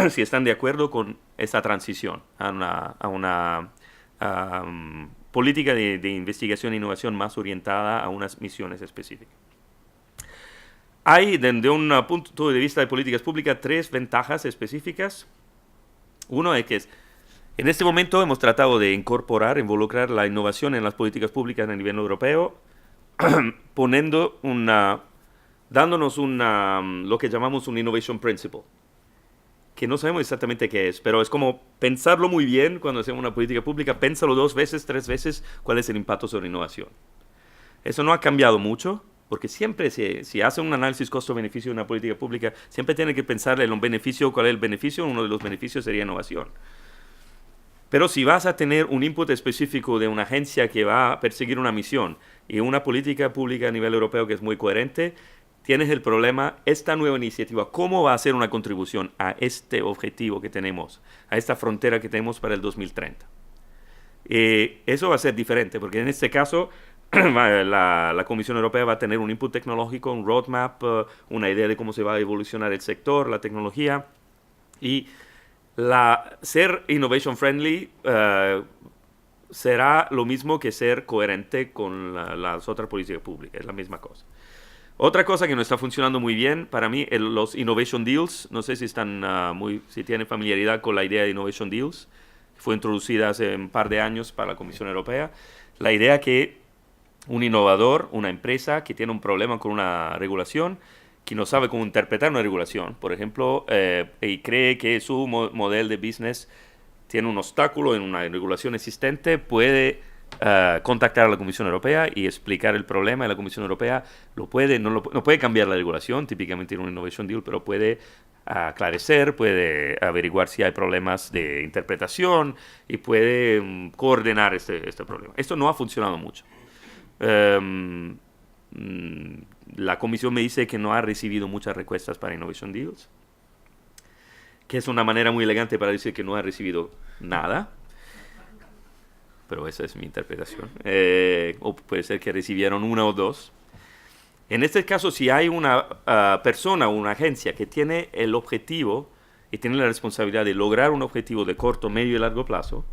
B: si están de acuerdo con esta transición a una política de investigación e innovación más orientada a unas misiones específicas. Hay, desde un punto de vista de políticas públicas, 3 ventajas específicas. Uno es que en este momento hemos tratado de involucrar la innovación en las políticas públicas a nivel europeo, dándonos lo que llamamos un Innovation Principle, que no sabemos exactamente qué es, pero es como pensarlo muy bien cuando hacemos una política pública, pénsalo 2 veces, 3 veces, cuál es el impacto sobre innovación. Eso no ha cambiado mucho, porque siempre si hace un análisis costo-beneficio de una política pública, siempre tiene que pensarle en un beneficio, cuál es el beneficio, uno de los beneficios sería innovación. Pero si vas a tener un input específico de una agencia que va a perseguir una misión y una política pública a nivel europeo que es muy coherente, tienes el problema, esta nueva iniciativa, ¿cómo va a ser una contribución a este objetivo que tenemos, a esta frontera que tenemos para el 2030? Eso va a ser diferente, porque en este caso la Comisión Europea va a tener un input tecnológico, un roadmap, una idea de cómo se va a evolucionar el sector, la tecnología, y ser innovation friendly será lo mismo que ser coherente con las otras políticas públicas, es la misma cosa. Otra cosa que no está funcionando muy bien para mí, los innovation deals, no sé si si tienen familiaridad con la idea de innovation deals, fue introducida hace un par de años para la Comisión Europea, la idea que un innovador, una empresa que tiene un problema con una regulación, que no sabe cómo interpretar una regulación, por ejemplo, y cree que su modelo de business tiene un obstáculo en una regulación existente, puede contactar a la Comisión Europea y explicar el problema, y la Comisión Europea no puede cambiar la regulación, típicamente en un Innovation Deal, pero puede aclarecer, puede averiguar si hay problemas de interpretación y puede coordinar este problema. Esto no ha funcionado mucho. La Comisión me dice que no ha recibido muchas respuestas para Innovation Deals, que es una manera muy elegante para decir que no ha recibido nada, pero esa es mi interpretación. O puede ser que recibieron una o dos. En este caso, si hay una persona o una agencia que tiene el objetivo y tiene la responsabilidad de lograr un objetivo de corto, medio y largo plazo,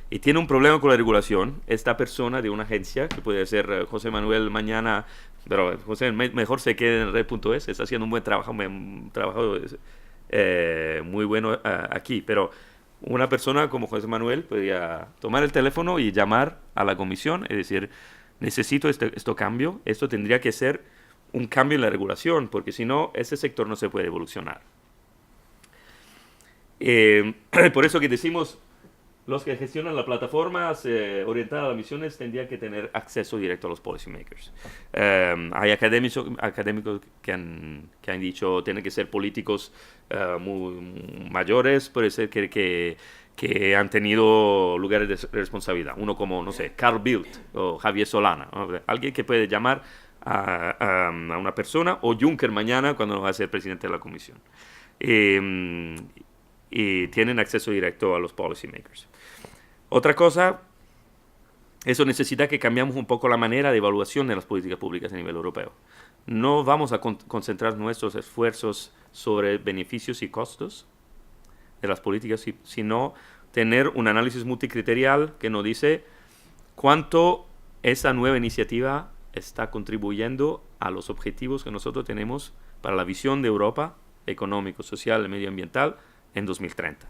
B: y tiene un problema con la regulación, esta persona de una agencia, que puede ser José Manuel mañana, pero José mejor se quede en red.es, está haciendo un buen trabajo, muy bueno aquí, pero una persona como José Manuel podría tomar el teléfono y llamar a la comisión y decir, necesito esto cambio, esto tendría que ser un cambio en la regulación, porque si no, ese sector no se puede evolucionar. Por eso que decimos, los que gestionan las plataformas orientadas a las misiones tendrían que tener acceso directo a los policymakers. Hay académicos que han dicho tienen que ser políticos muy mayores, puede ser que han tenido lugares de responsabilidad. Uno como, no sé, Carl Bildt o Javier Solana, ¿no? Alguien que puede llamar a una persona, o Juncker mañana cuando va a ser presidente de la Comisión. Y tienen acceso directo a los policymakers. Otra cosa, eso necesita que cambiamos un poco la manera de evaluación de las políticas públicas a nivel europeo. No vamos a concentrar nuestros esfuerzos sobre beneficios y costos de las políticas, sino tener un análisis multicriterial que nos dice cuánto esa nueva iniciativa está contribuyendo a los objetivos que nosotros tenemos para la visión de Europa, económico, social y medioambiental, en 2030.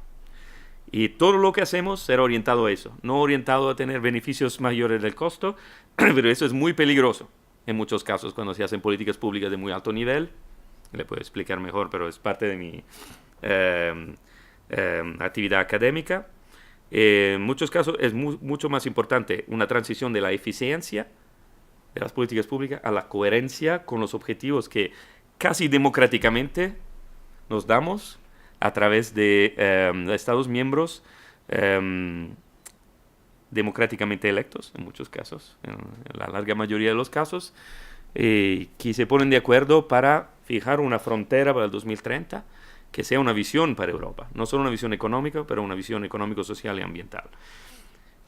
B: Y todo lo que hacemos será orientado a eso, no orientado a tener beneficios mayores del costo, pero eso es muy peligroso en muchos casos cuando se hacen políticas públicas de muy alto nivel. Le puedo explicar mejor, pero es parte de mi actividad académica. En muchos casos es mucho más importante una transición de la eficiencia de las políticas públicas a la coherencia con los objetivos que casi democráticamente nos damos a través de Estados miembros democráticamente electos, en muchos casos, en la larga mayoría de los casos, que se ponen de acuerdo para fijar una frontera para el 2030 que sea una visión para Europa, no solo una visión económica, pero una visión económico, social y ambiental.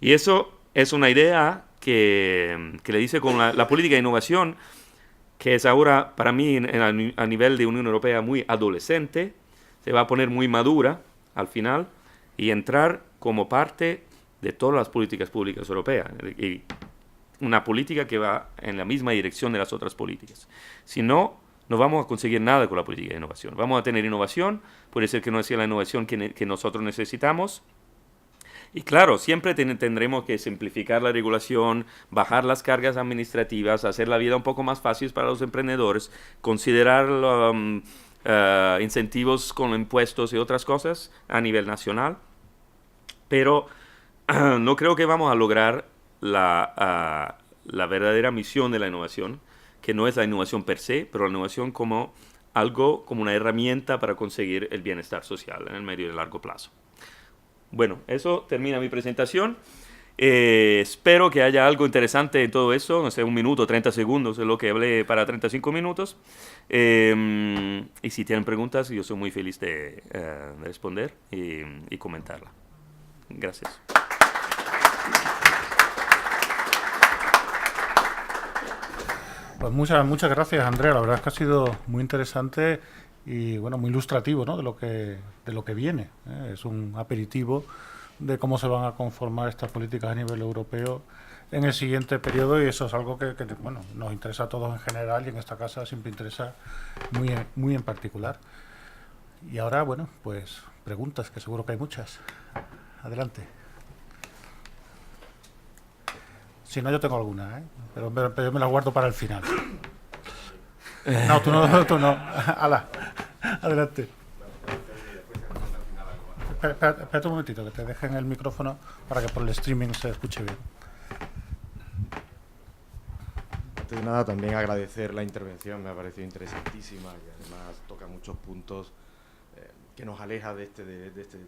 B: Y eso es una idea que le dice con la política de innovación, que es ahora para mí a nivel de Unión Europea muy adolescente, se va a poner muy madura al final y entrar como parte de todas las políticas públicas europeas. Y una política que va en la misma dirección de las otras políticas. Si no, no vamos a conseguir nada con la política de innovación. Vamos a tener innovación, puede ser que no sea la innovación que nosotros necesitamos. Y claro, siempre tendremos que simplificar la regulación, bajar las cargas administrativas, hacer la vida un poco más fácil para los emprendedores, considerar incentivos con impuestos y otras cosas a nivel nacional, pero no creo que vamos a lograr la verdadera misión de la innovación, que no es la innovación per se, pero la innovación como algo, como una herramienta para conseguir el bienestar social en el medio y largo plazo. Bueno, eso termina mi presentación. Espero que haya algo interesante en todo eso, no sé, 1 minuto, 30 segundos, es lo que hablé para 35 minutos. Y si tienen preguntas, yo soy muy feliz de responder y comentarla. Gracias.
A: Pues muchas gracias, Andrea. La verdad es que ha sido muy interesante y bueno, muy ilustrativo, ¿no? de lo que viene, ¿eh? Es un aperitivo de cómo se van a conformar estas políticas a nivel europeo en el siguiente periodo, y eso es algo que bueno, nos interesa a todos en general, y en esta casa siempre interesa muy en particular. Y ahora, bueno, pues preguntas, que seguro que hay muchas. Adelante. Si no, yo tengo alguna, ¿eh? Pero yo me las guardo para el final. No, tú no, tú no. Ala, adelante. Espérate un momentito, que te dejen el micrófono para que por el streaming se escuche bien.
C: Antes de nada, también agradecer la intervención, me ha parecido interesantísima y además toca muchos puntos que nos aleja de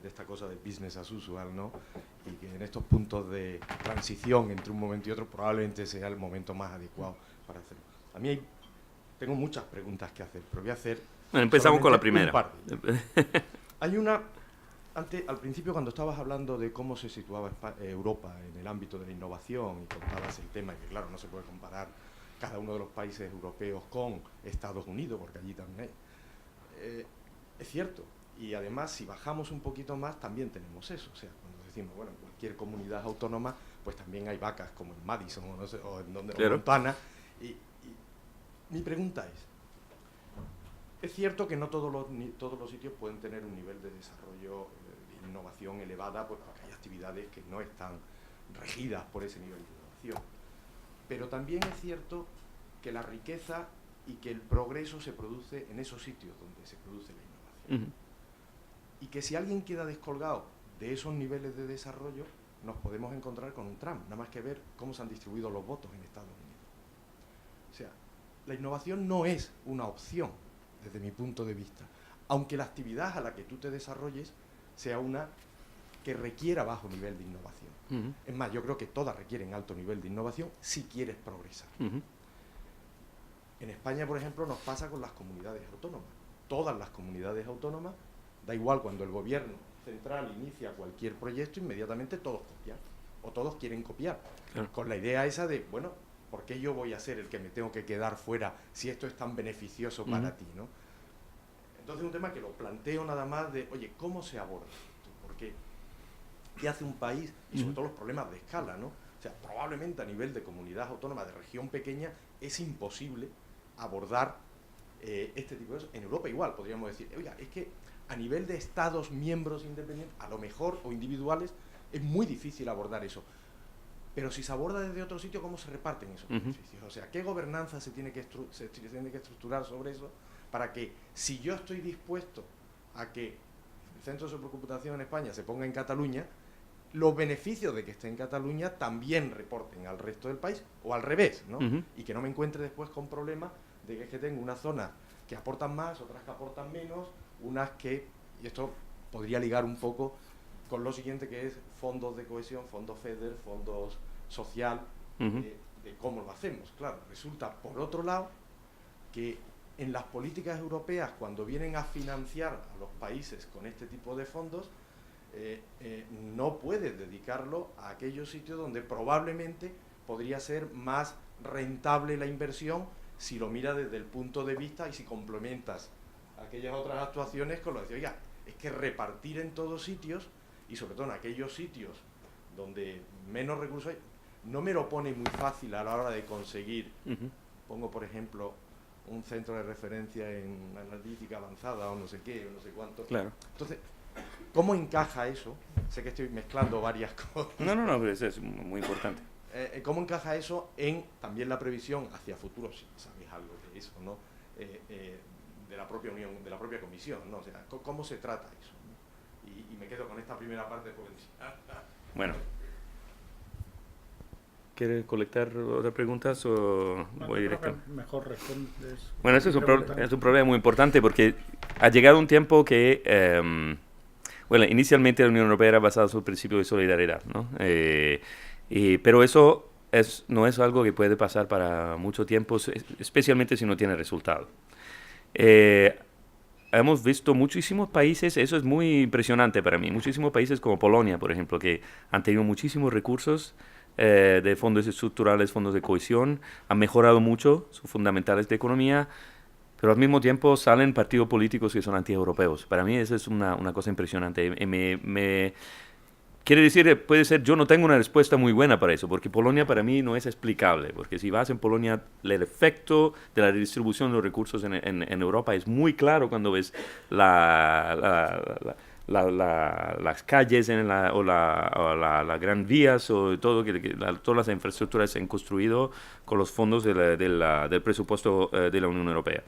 C: esta cosa de business as usual, ¿no? Y que en estos puntos de transición entre un momento y otro probablemente sea el momento más adecuado para hacerlo. A mí tengo muchas preguntas que hacer, pero voy a hacer...
B: Bueno, empezamos con la primera.
C: Hay una... Antes, al principio, cuando estabas hablando de cómo se situaba Europa en el ámbito de la innovación y contabas el tema, y que claro, no se puede comparar cada uno de los países europeos con Estados Unidos, porque allí también hay. Es cierto, y además si bajamos un poquito más también tenemos eso, o sea, cuando decimos, bueno, en cualquier comunidad autónoma, pues también hay vacas como en Madison o, no sé, o en donde, claro, o en Montana, y mi pregunta es cierto que no todos los sitios pueden tener un nivel de desarrollo de innovación elevada, pues porque hay actividades que no están regidas por ese nivel de innovación. Pero también es cierto que la riqueza y que el progreso se produce en esos sitios donde se produce la innovación. Y que si alguien queda descolgado de esos niveles de desarrollo, nos podemos encontrar con un Trump, nada más que ver cómo se han distribuido los votos en Estados Unidos. O sea, la innovación no es una opción, desde mi punto de vista, aunque la actividad a la que tú te desarrolles sea una que requiera bajo nivel de innovación. Es más, yo creo que todas requieren alto nivel de innovación si quieres progresar. En España, por ejemplo, nos pasa con las comunidades autónomas. Todas las comunidades autónomas, da igual cuando el gobierno central inicia cualquier proyecto, inmediatamente todos copian, o todos quieren copiar, claro, con la idea esa de, bueno, ¿por qué yo voy a ser el que me tengo que quedar fuera si esto es tan beneficioso para ti, ¿no? Entonces, un tema que lo planteo nada más de, oye, ¿cómo se aborda esto? Porque ¿qué hace un país? Y sobre todo los problemas de escala, ¿no? O sea, probablemente a nivel de comunidad autónoma, de región pequeña, es imposible abordar este tipo de cosas. En Europa igual, podríamos decir, oiga, es que a nivel de estados miembros independientes, a lo mejor, o individuales, es muy difícil abordar eso. Pero si se aborda desde otro sitio, ¿cómo se reparten esos beneficios? O sea, ¿qué gobernanza se tiene que estructurar sobre eso para que, si yo estoy dispuesto a que el centro de supercomputación en España se ponga en Cataluña, los beneficios de que esté en Cataluña también reporten al resto del país, o al revés, ¿no? Y que no me encuentre después con problemas de que es que tengo unas zonas que aportan más, otras que aportan menos, unas que, y esto podría ligar un poco con lo siguiente, que es fondos de cohesión, fondos FEDER, fondos social, de cómo lo hacemos. Claro, resulta, por otro lado, que en las políticas europeas, cuando vienen a financiar a los países con este tipo de fondos, no puedes dedicarlo a aquellos sitios donde probablemente podría ser más rentable la inversión si lo miras desde el punto de vista y si complementas aquellas otras actuaciones con lo de, oiga, es que repartir en todos sitios, y sobre todo en aquellos sitios donde menos recursos hay, no me lo pone muy fácil a la hora de conseguir. Pongo, por ejemplo, un centro de referencia en analítica avanzada o no sé qué, o no sé cuánto. Claro. Entonces, ¿cómo encaja eso? Sé que estoy mezclando varias cosas.
B: No, pero eso es muy importante.
C: ¿Cómo encaja eso en también la previsión hacia futuro? Si sabéis algo de eso, ¿no? De la propia Unión, de la propia Comisión, ¿no? O sea, ¿cómo se trata eso? Y me quedo con esta primera parte porque...
B: Bueno. ¿Quieres colectar otras preguntas o voy directo?
A: Mejor respondes.
B: Bueno, eso es un problema muy importante porque ha llegado un tiempo que Bueno, inicialmente la Unión Europea era basada sobre el principio de solidaridad, ¿no? Pero eso no es algo que puede pasar para mucho tiempo, especialmente si no tiene resultado. Hemos visto muchísimos países, eso es muy impresionante para mí, muchísimos países como Polonia, por ejemplo, que han tenido muchísimos recursos de fondos estructurales, fondos de cohesión, han mejorado mucho sus fundamentales de economía, pero al mismo tiempo salen partidos políticos que son anti-europeos. Para mí eso es una cosa impresionante. Quiere decir, puede ser, yo no tengo una respuesta muy buena para eso, porque Polonia para mí no es explicable, porque si vas en Polonia, el efecto de la redistribución de los recursos en Europa es muy claro cuando ves las calles o las gran vías o todo, todas las infraestructuras se han construido con los fondos del presupuesto de la Unión Europea.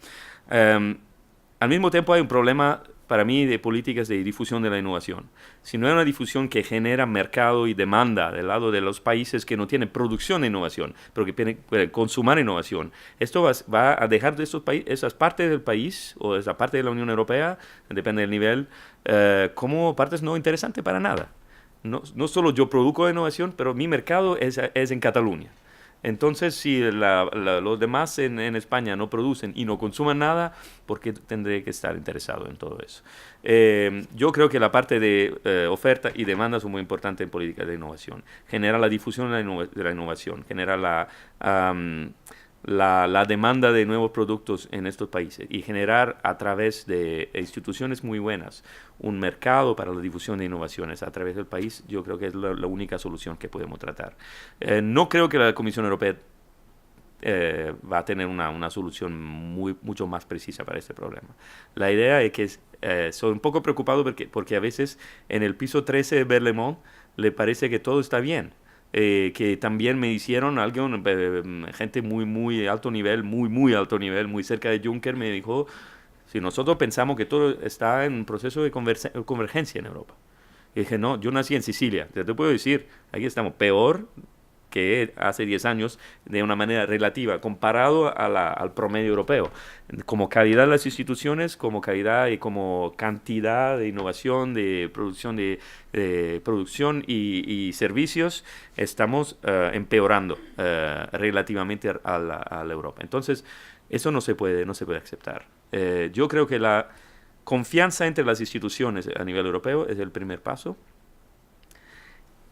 B: Al mismo tiempo hay un problema para mí de políticas de difusión de la innovación. Si no hay una difusión que genera mercado y demanda del lado de los países que no tienen producción de innovación, pero que pueden consumir innovación, esto va a dejar de esas partes del país o esa parte de la Unión Europea, depende del nivel, como partes no interesantes para nada. No solo yo produzco innovación, pero mi mercado es en Cataluña. Entonces, si los demás en España no producen y no consumen nada, ¿por qué tendré que estar interesado en todo eso? Yo creo que la parte de oferta y demanda son muy importantes en políticas de innovación. Genera la difusión de la innovación, genera la demanda de nuevos productos en estos países y generar a través de instituciones muy buenas un mercado para la difusión de innovaciones a través del país, yo creo que es la única solución que podemos tratar. No creo que la Comisión Europea va a tener una solución mucho más precisa para este problema. La idea es que soy un poco preocupado porque a veces en el piso 13 de Berlaymont le parece que todo está bien. Que también me hicieron gente muy alto nivel, muy alto nivel, muy cerca de Juncker, me dijo, si nosotros pensamos que todo está en un proceso de convergencia en Europa. Y dije, no, yo nací en Sicilia, ya te puedo decir, aquí estamos peor que hace 10 años de una manera relativa, comparado al promedio europeo. Como calidad de las instituciones, como calidad y como cantidad de innovación, de producción producción y servicios, estamos empeorando relativamente a la Europa. Entonces, eso no se puede aceptar. Yo creo que la confianza entre las instituciones a nivel europeo es el primer paso.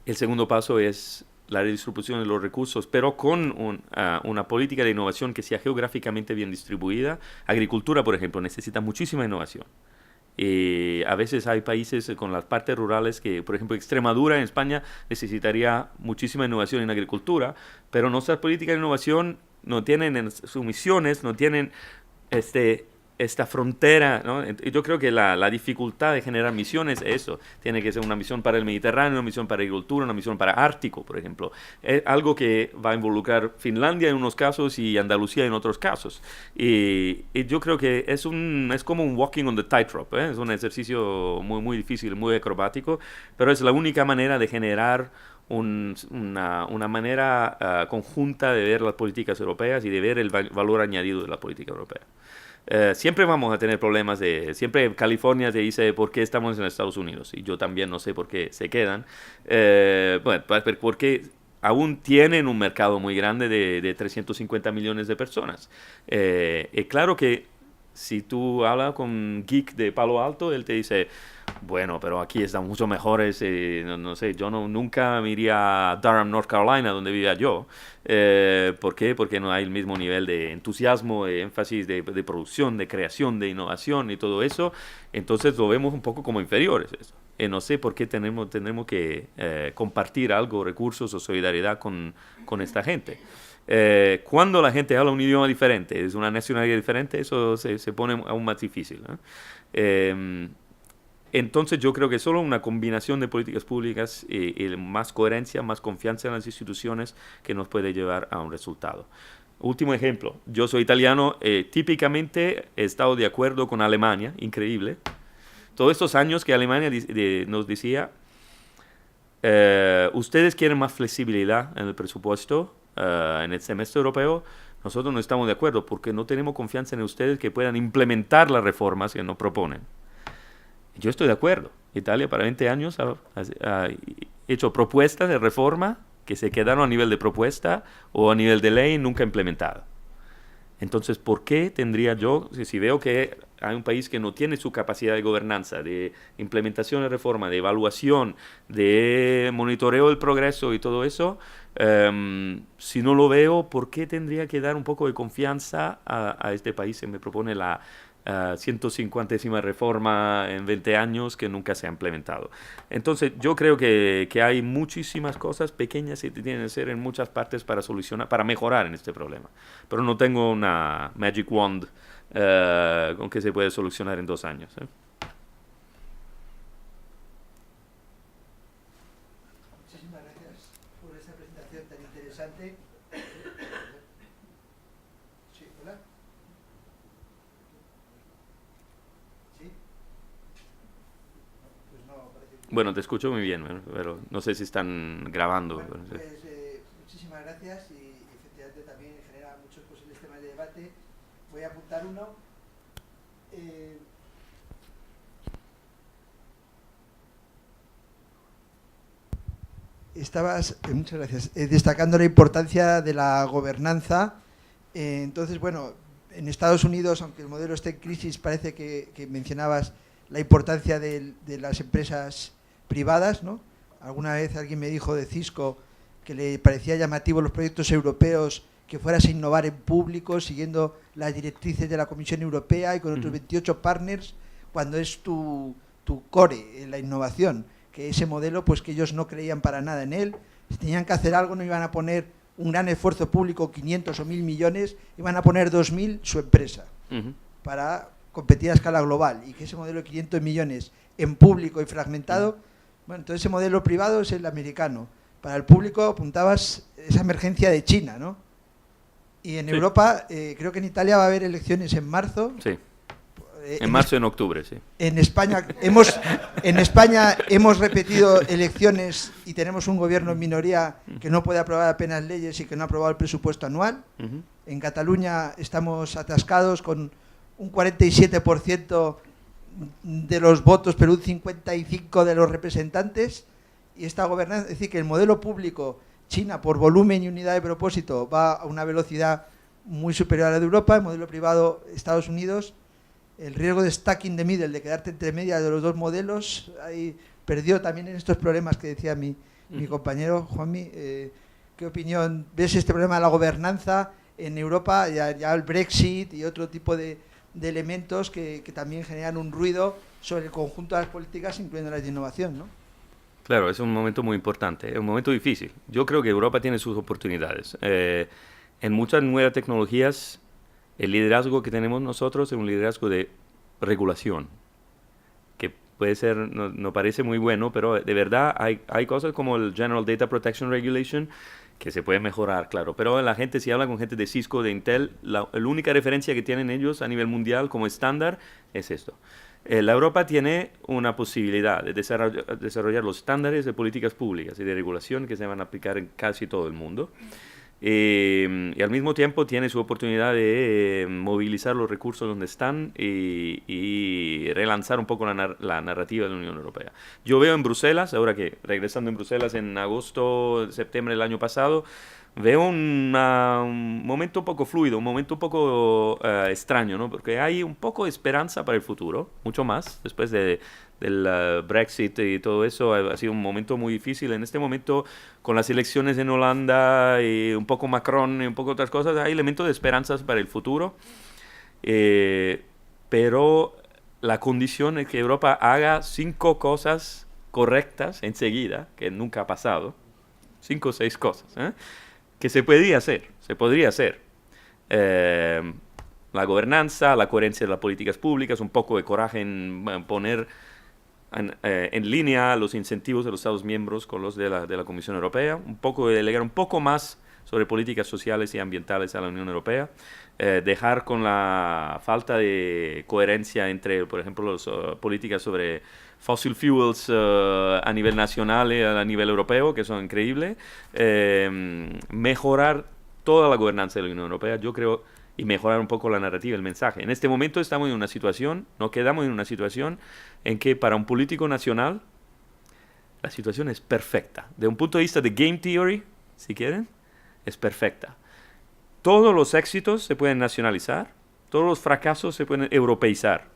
B: El segundo paso es la redistribución de los recursos, pero con una política de innovación que sea geográficamente bien distribuida. Agricultura, por ejemplo, necesita muchísima innovación. A veces hay países con las partes rurales que, por ejemplo, Extremadura en España necesitaría muchísima innovación en agricultura, pero nuestras políticas de innovación no tienen en sus misiones, no tienen esta frontera, ¿no? Yo creo que la dificultad de generar misiones es eso. Tiene que ser una misión para el Mediterráneo, una misión para agricultura, una misión para Ártico, por ejemplo. Es algo que va a involucrar Finlandia en unos casos y Andalucía en otros casos. Y yo creo que es como un walking on the tightrope, ¿eh? Es un ejercicio muy difícil, muy acrobático, pero es la única manera de generar una manera conjunta de ver las políticas europeas y de ver el valor añadido de la política europea. Siempre vamos a tener problemas siempre California te dice por qué estamos en Estados Unidos y yo también no sé por qué se quedan, porque aún tienen un mercado muy grande de 350 millones de personas. Claro que si tú hablas con un geek de Palo Alto, él te dice, bueno, pero aquí están mucho mejores, no sé, yo nunca me iría a Durham, North Carolina, donde vivía yo. ¿Por qué? Porque no hay el mismo nivel de entusiasmo, de énfasis de producción, de creación, de innovación y todo eso. Entonces lo vemos un poco como inferiores eso. No sé por qué tenemos que compartir algo, recursos o solidaridad con esta gente. Cuando la gente habla un idioma diferente, es una nacionalidad diferente, eso se pone aún más difícil, ¿no? Entonces yo creo que solo una combinación de políticas públicas y más coherencia, más confianza en las instituciones que nos puede llevar a un resultado. Último ejemplo, yo soy italiano, típicamente he estado de acuerdo con Alemania, increíble. Todos estos años que Alemania nos decía, ustedes quieren más flexibilidad en el presupuesto, en el semestre europeo, nosotros no estamos de acuerdo porque no tenemos confianza en ustedes que puedan implementar las reformas que nos proponen. Yo estoy de acuerdo. Italia para 20 años ha hecho propuestas de reforma que se quedaron a nivel de propuesta o a nivel de ley nunca implementada. Entonces, ¿por qué tendría yo, si veo que hay un país que no tiene su capacidad de gobernanza, de implementación de reforma, de evaluación, de monitoreo del progreso y todo eso, si no lo veo, ¿por qué tendría que dar un poco de confianza a este país que me propone la 150ª reforma en 20 años que nunca se ha implementado? Entonces, yo creo que hay muchísimas cosas pequeñas que tienen que ser en muchas partes para solucionar, para mejorar en este problema. Pero no tengo una magic wand con que se puede solucionar en 2 años.
D: Muchísimas gracias por esta presentación tan interesante. Sí, hola. ¿Sí? Pues no, parece que...
B: Bueno, te escucho muy bien, pero no sé si están grabando.
D: Bueno,
B: pero no sé.
D: pues, muchísimas gracias y efectivamente también genera muchos posibles temas de debate. Voy a apuntar uno. Estabas, muchas gracias, destacando la importancia de la gobernanza. Entonces, bueno, en Estados Unidos, aunque el modelo esté en crisis, parece que mencionabas la importancia de las empresas privadas, ¿no? Alguna vez alguien me dijo de Cisco que le parecía llamativo los proyectos europeos que fueras a innovar en público, siguiendo las directrices de la Comisión Europea y con otros 28 partners, cuando es tu core en la innovación, que ese modelo, pues que ellos no creían para nada en él. Si tenían que hacer algo, no iban a poner un gran esfuerzo público, 500 o 1.000 millones, iban a poner 2.000 su empresa, para competir a escala global, y que ese modelo de 500 millones en público y fragmentado, bueno, entonces ese modelo privado es el americano. Para el público apuntabas esa emergencia de China, ¿no? Y en Europa, creo que en Italia va a haber elecciones en marzo.
B: Sí. En marzo y en octubre, sí.
D: En España hemos repetido elecciones y tenemos un gobierno en minoría que no puede aprobar apenas leyes y que no ha aprobado el presupuesto anual. En Cataluña estamos atascados con un 47% de los votos, pero un 55% de los representantes. Y esta gobernanza, es decir, que el modelo público, China, por volumen y unidad de propósito, va a una velocidad muy superior a la de Europa. El modelo privado, Estados Unidos, el riesgo de stacking the middle, de quedarte entre medias de los dos modelos, ahí perdió también en estos problemas que decía mi compañero Juanmi. ¿Qué opinión ves este problema de la gobernanza en Europa, ya el Brexit y otro tipo de elementos que también generan un ruido sobre el conjunto de las políticas, incluyendo las de innovación, ¿no?
B: Claro, es un momento muy importante, es un momento difícil. Yo creo que Europa tiene sus oportunidades. En muchas nuevas tecnologías, el liderazgo que tenemos nosotros es un liderazgo de regulación, que puede ser, no parece muy bueno, pero de verdad hay cosas como el General Data Protection Regulation que se puede mejorar, claro. Pero la gente, si habla con gente de Cisco, de Intel, la única referencia que tienen ellos a nivel mundial como estándar es esto. La Europa tiene una posibilidad de desarrollar los estándares de políticas públicas y de regulación que se van a aplicar en casi todo el mundo. Y al mismo tiempo tiene su oportunidad de movilizar los recursos donde están y relanzar un poco la narrativa de la Unión Europea. Yo veo en Bruselas, ahora que regresando en Bruselas en agosto, septiembre del año pasado, veo un momento un poco fluido, un momento un poco extraño, ¿no? Porque hay un poco de esperanza para el futuro, mucho más, después del Brexit y todo eso. Ha sido un momento muy difícil. En este momento, con las elecciones en Holanda y un poco Macron y un poco otras cosas, hay elementos de esperanzas para el futuro. Pero la condición es que Europa haga 5 cosas correctas enseguida, que nunca ha pasado. 5 o 6 cosas, que se podría hacer. La gobernanza, la coherencia de las políticas públicas, un poco de coraje en poner en línea los incentivos de los Estados miembros con los de la Comisión Europea, un poco de delegar un poco más sobre políticas sociales y ambientales a la Unión Europea, dejar con la falta de coherencia entre, por ejemplo, las políticas sobre fossil fuels a nivel nacional y a nivel europeo, que son increíbles, mejorar toda la gobernanza de la Unión Europea. Yo creo y mejorar un poco la narrativa, el mensaje. En este momento estamos en una situación, nos quedamos en una situación en que para un político nacional la situación es perfecta. De un punto de vista de game theory, si quieren, es perfecta. Todos los éxitos se pueden nacionalizar, todos los fracasos se pueden europeizar.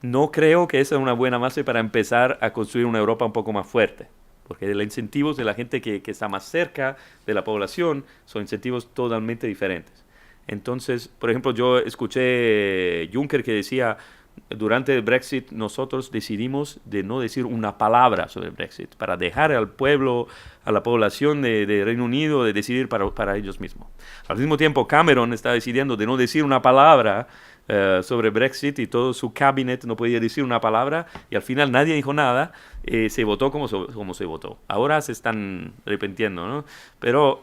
B: No creo que esa es una buena base para empezar a construir una Europa un poco más fuerte, porque los incentivos de la gente que está más cerca de la población son incentivos totalmente diferentes. Entonces, por ejemplo, yo escuché Juncker que decía, durante el Brexit nosotros decidimos de no decir una palabra sobre el Brexit, para dejar al pueblo, a la población de Reino Unido de decidir para ellos mismos. Al mismo tiempo, Cameron está decidiendo de no decir una palabra sobre Brexit y todo su cabinet no podía decir una palabra y al final nadie dijo nada, se votó como se votó. Ahora se están arrepintiendo, ¿no? Pero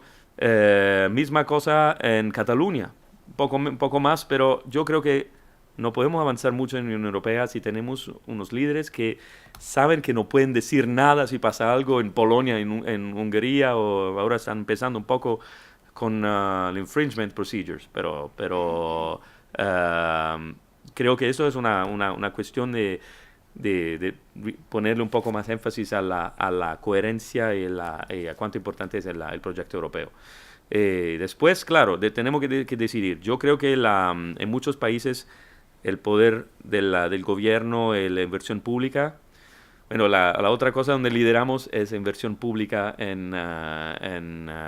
B: misma cosa en Cataluña, un poco más, pero yo creo que no podemos avanzar mucho en la Unión Europea si tenemos unos líderes que saben que no pueden decir nada si pasa algo en Polonia, en Hungría, o ahora están empezando un poco con el infringement procedures, pero creo que eso es una cuestión de ponerle un poco más énfasis a la coherencia y a cuánto importante es el proyecto europeo. Después, claro, tenemos que decidir. Yo creo que en muchos países el poder del gobierno, la inversión pública. Bueno, la otra cosa donde lideramos es inversión pública en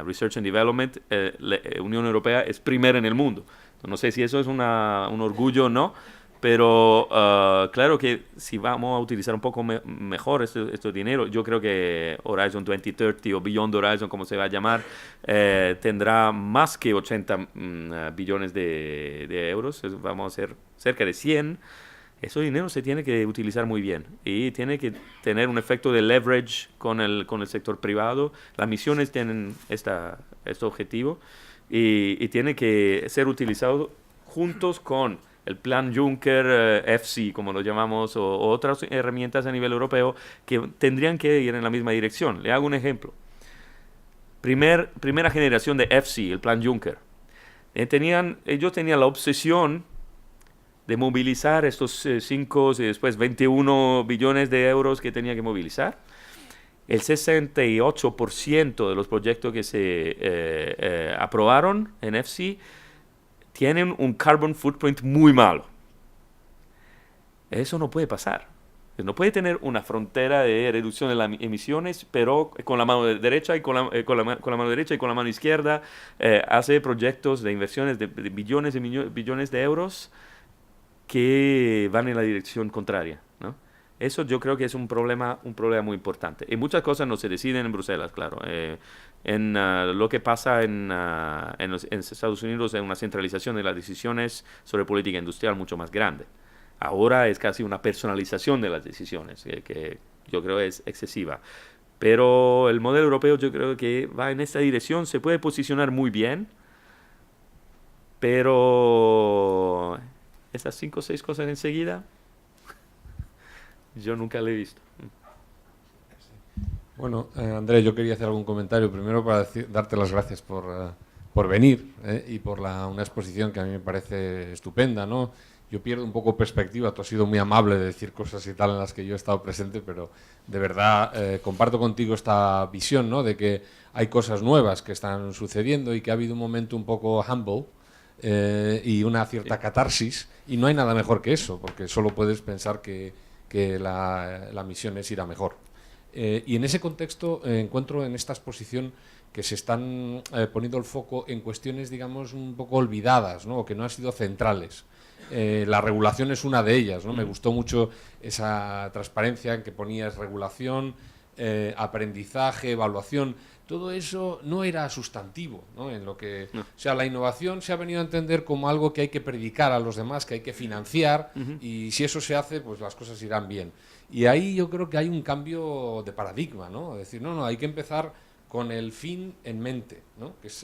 B: Research and Development. La Unión Europea es primera en el mundo. No sé si eso es un orgullo o no, pero claro que si vamos a utilizar un poco mejor este dinero, yo creo que Horizon 2030 o Beyond Horizon, como se va a llamar, tendrá más que 80 billones de euros. Vamos a ser cerca de 100. Ese dinero se tiene que utilizar muy bien y tiene que tener un efecto de leverage con el sector privado. Las misiones tienen este objetivo y tiene que ser utilizado juntos con el plan Juncker, EFSI, como lo llamamos, o otras herramientas a nivel europeo que tendrían que ir en la misma dirección. Le hago un ejemplo. Primera generación de EFSI, el plan Juncker. Ellos tenían la obsesión de movilizar estos 5 y después 21 billones de euros que tenía que movilizar. El 68% de los proyectos que se aprobaron en EFSI tienen un carbon footprint muy malo. Eso no puede pasar. No puede tener una frontera de reducción de las emisiones, pero con la mano derecha y con la mano derecha y con la mano izquierda hace proyectos de inversiones de billones y billones de euros que van en la dirección contraria, ¿no? Eso yo creo que es un problema muy importante. Y muchas cosas no se deciden en Bruselas, claro. Lo que pasa en Estados Unidos es una centralización de las decisiones sobre política industrial mucho más grande. Ahora es casi una personalización de las decisiones, que yo creo es excesiva. Pero el modelo europeo yo creo que va en esta dirección, se puede posicionar muy bien, pero esas 5 o 6 cosas enseguida, yo nunca lo he visto.
E: Bueno, Andrés, yo quería hacer algún comentario. Primero para darte las gracias por venir y por una exposición que a mí me parece estupenda, ¿no? Yo pierdo un poco perspectiva. Tú has sido muy amable de decir cosas y tal en las que yo he estado presente, pero de verdad comparto contigo esta visión, ¿no? De que hay cosas nuevas que están sucediendo y que ha habido un momento un poco humble y una cierta catarsis, y no hay nada mejor que eso, porque solo puedes pensar que la misión es ir a mejor. Y en ese contexto encuentro en esta exposición que se están poniendo el foco en cuestiones, digamos, un poco olvidadas, ¿no? O que no han sido centrales. La regulación es una de ellas, ¿no? Me gustó mucho esa transparencia en que ponías regulación, aprendizaje, evaluación. Todo eso no era sustantivo, ¿no? En lo que, no. O sea, la innovación se ha venido a entender como algo que hay que predicar a los demás, que hay que financiar, y si eso se hace, pues las cosas irán bien. Y ahí yo creo que hay un cambio de paradigma, ¿no? Es decir, no, hay que empezar con el fin en mente, ¿no? Que es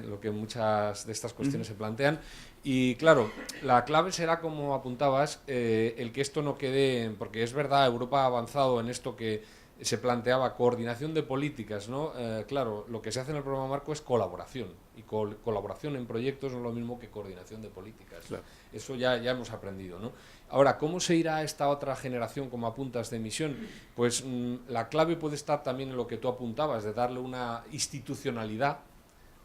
E: lo que muchas de estas cuestiones se plantean. Y claro, la clave será, como apuntabas, el que esto no quede, porque es verdad, Europa ha avanzado en esto que se planteaba coordinación de políticas, ¿no? Claro, lo que se hace en el programa marco es colaboración, y colaboración en proyectos no es lo mismo que coordinación de políticas.
B: Claro.
E: Eso ya hemos aprendido, ¿no? Ahora, ¿cómo se irá esta otra generación, como apuntas, de emisión? Pues la clave puede estar también en lo que tú apuntabas, de darle una institucionalidad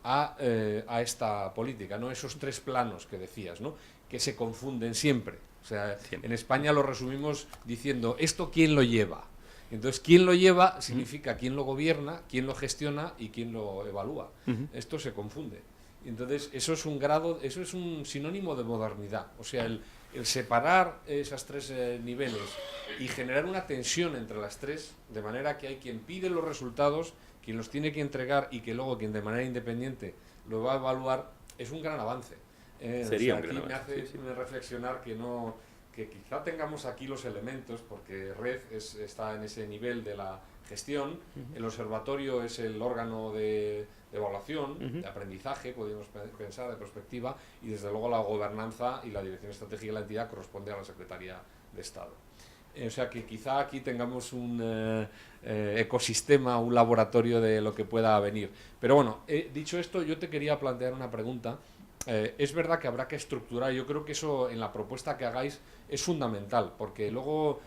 E: a esta política, ¿no? Esos tres planos que decías, ¿no? Que se confunden siempre. O sea, en España lo resumimos diciendo, ¿esto quién lo lleva? Entonces, quién lo lleva significa quién lo gobierna, quién lo gestiona y quién lo evalúa. Esto se confunde. Entonces, eso es un sinónimo de modernidad. O sea, el separar esas tres niveles y generar una tensión entre las tres, de manera que hay quien pide los resultados, quien los tiene que entregar y que luego quien de manera independiente lo va a evaluar, es un gran avance.
B: Sería un
E: aquí
B: gran
E: me
B: avance,
E: hace reflexionar que quizá tengamos aquí los elementos, porque Red está en ese nivel de la gestión, el observatorio es el órgano de evaluación, de aprendizaje, podríamos pensar, de perspectiva, y desde luego la gobernanza y la dirección estratégica de la entidad corresponde a la Secretaría de Estado. O sea que quizá aquí tengamos un ecosistema, un laboratorio de lo que pueda venir. Pero bueno, dicho esto, yo te quería plantear una pregunta. Es verdad que habrá que estructurar, yo creo que eso en la propuesta que hagáis es fundamental, porque luego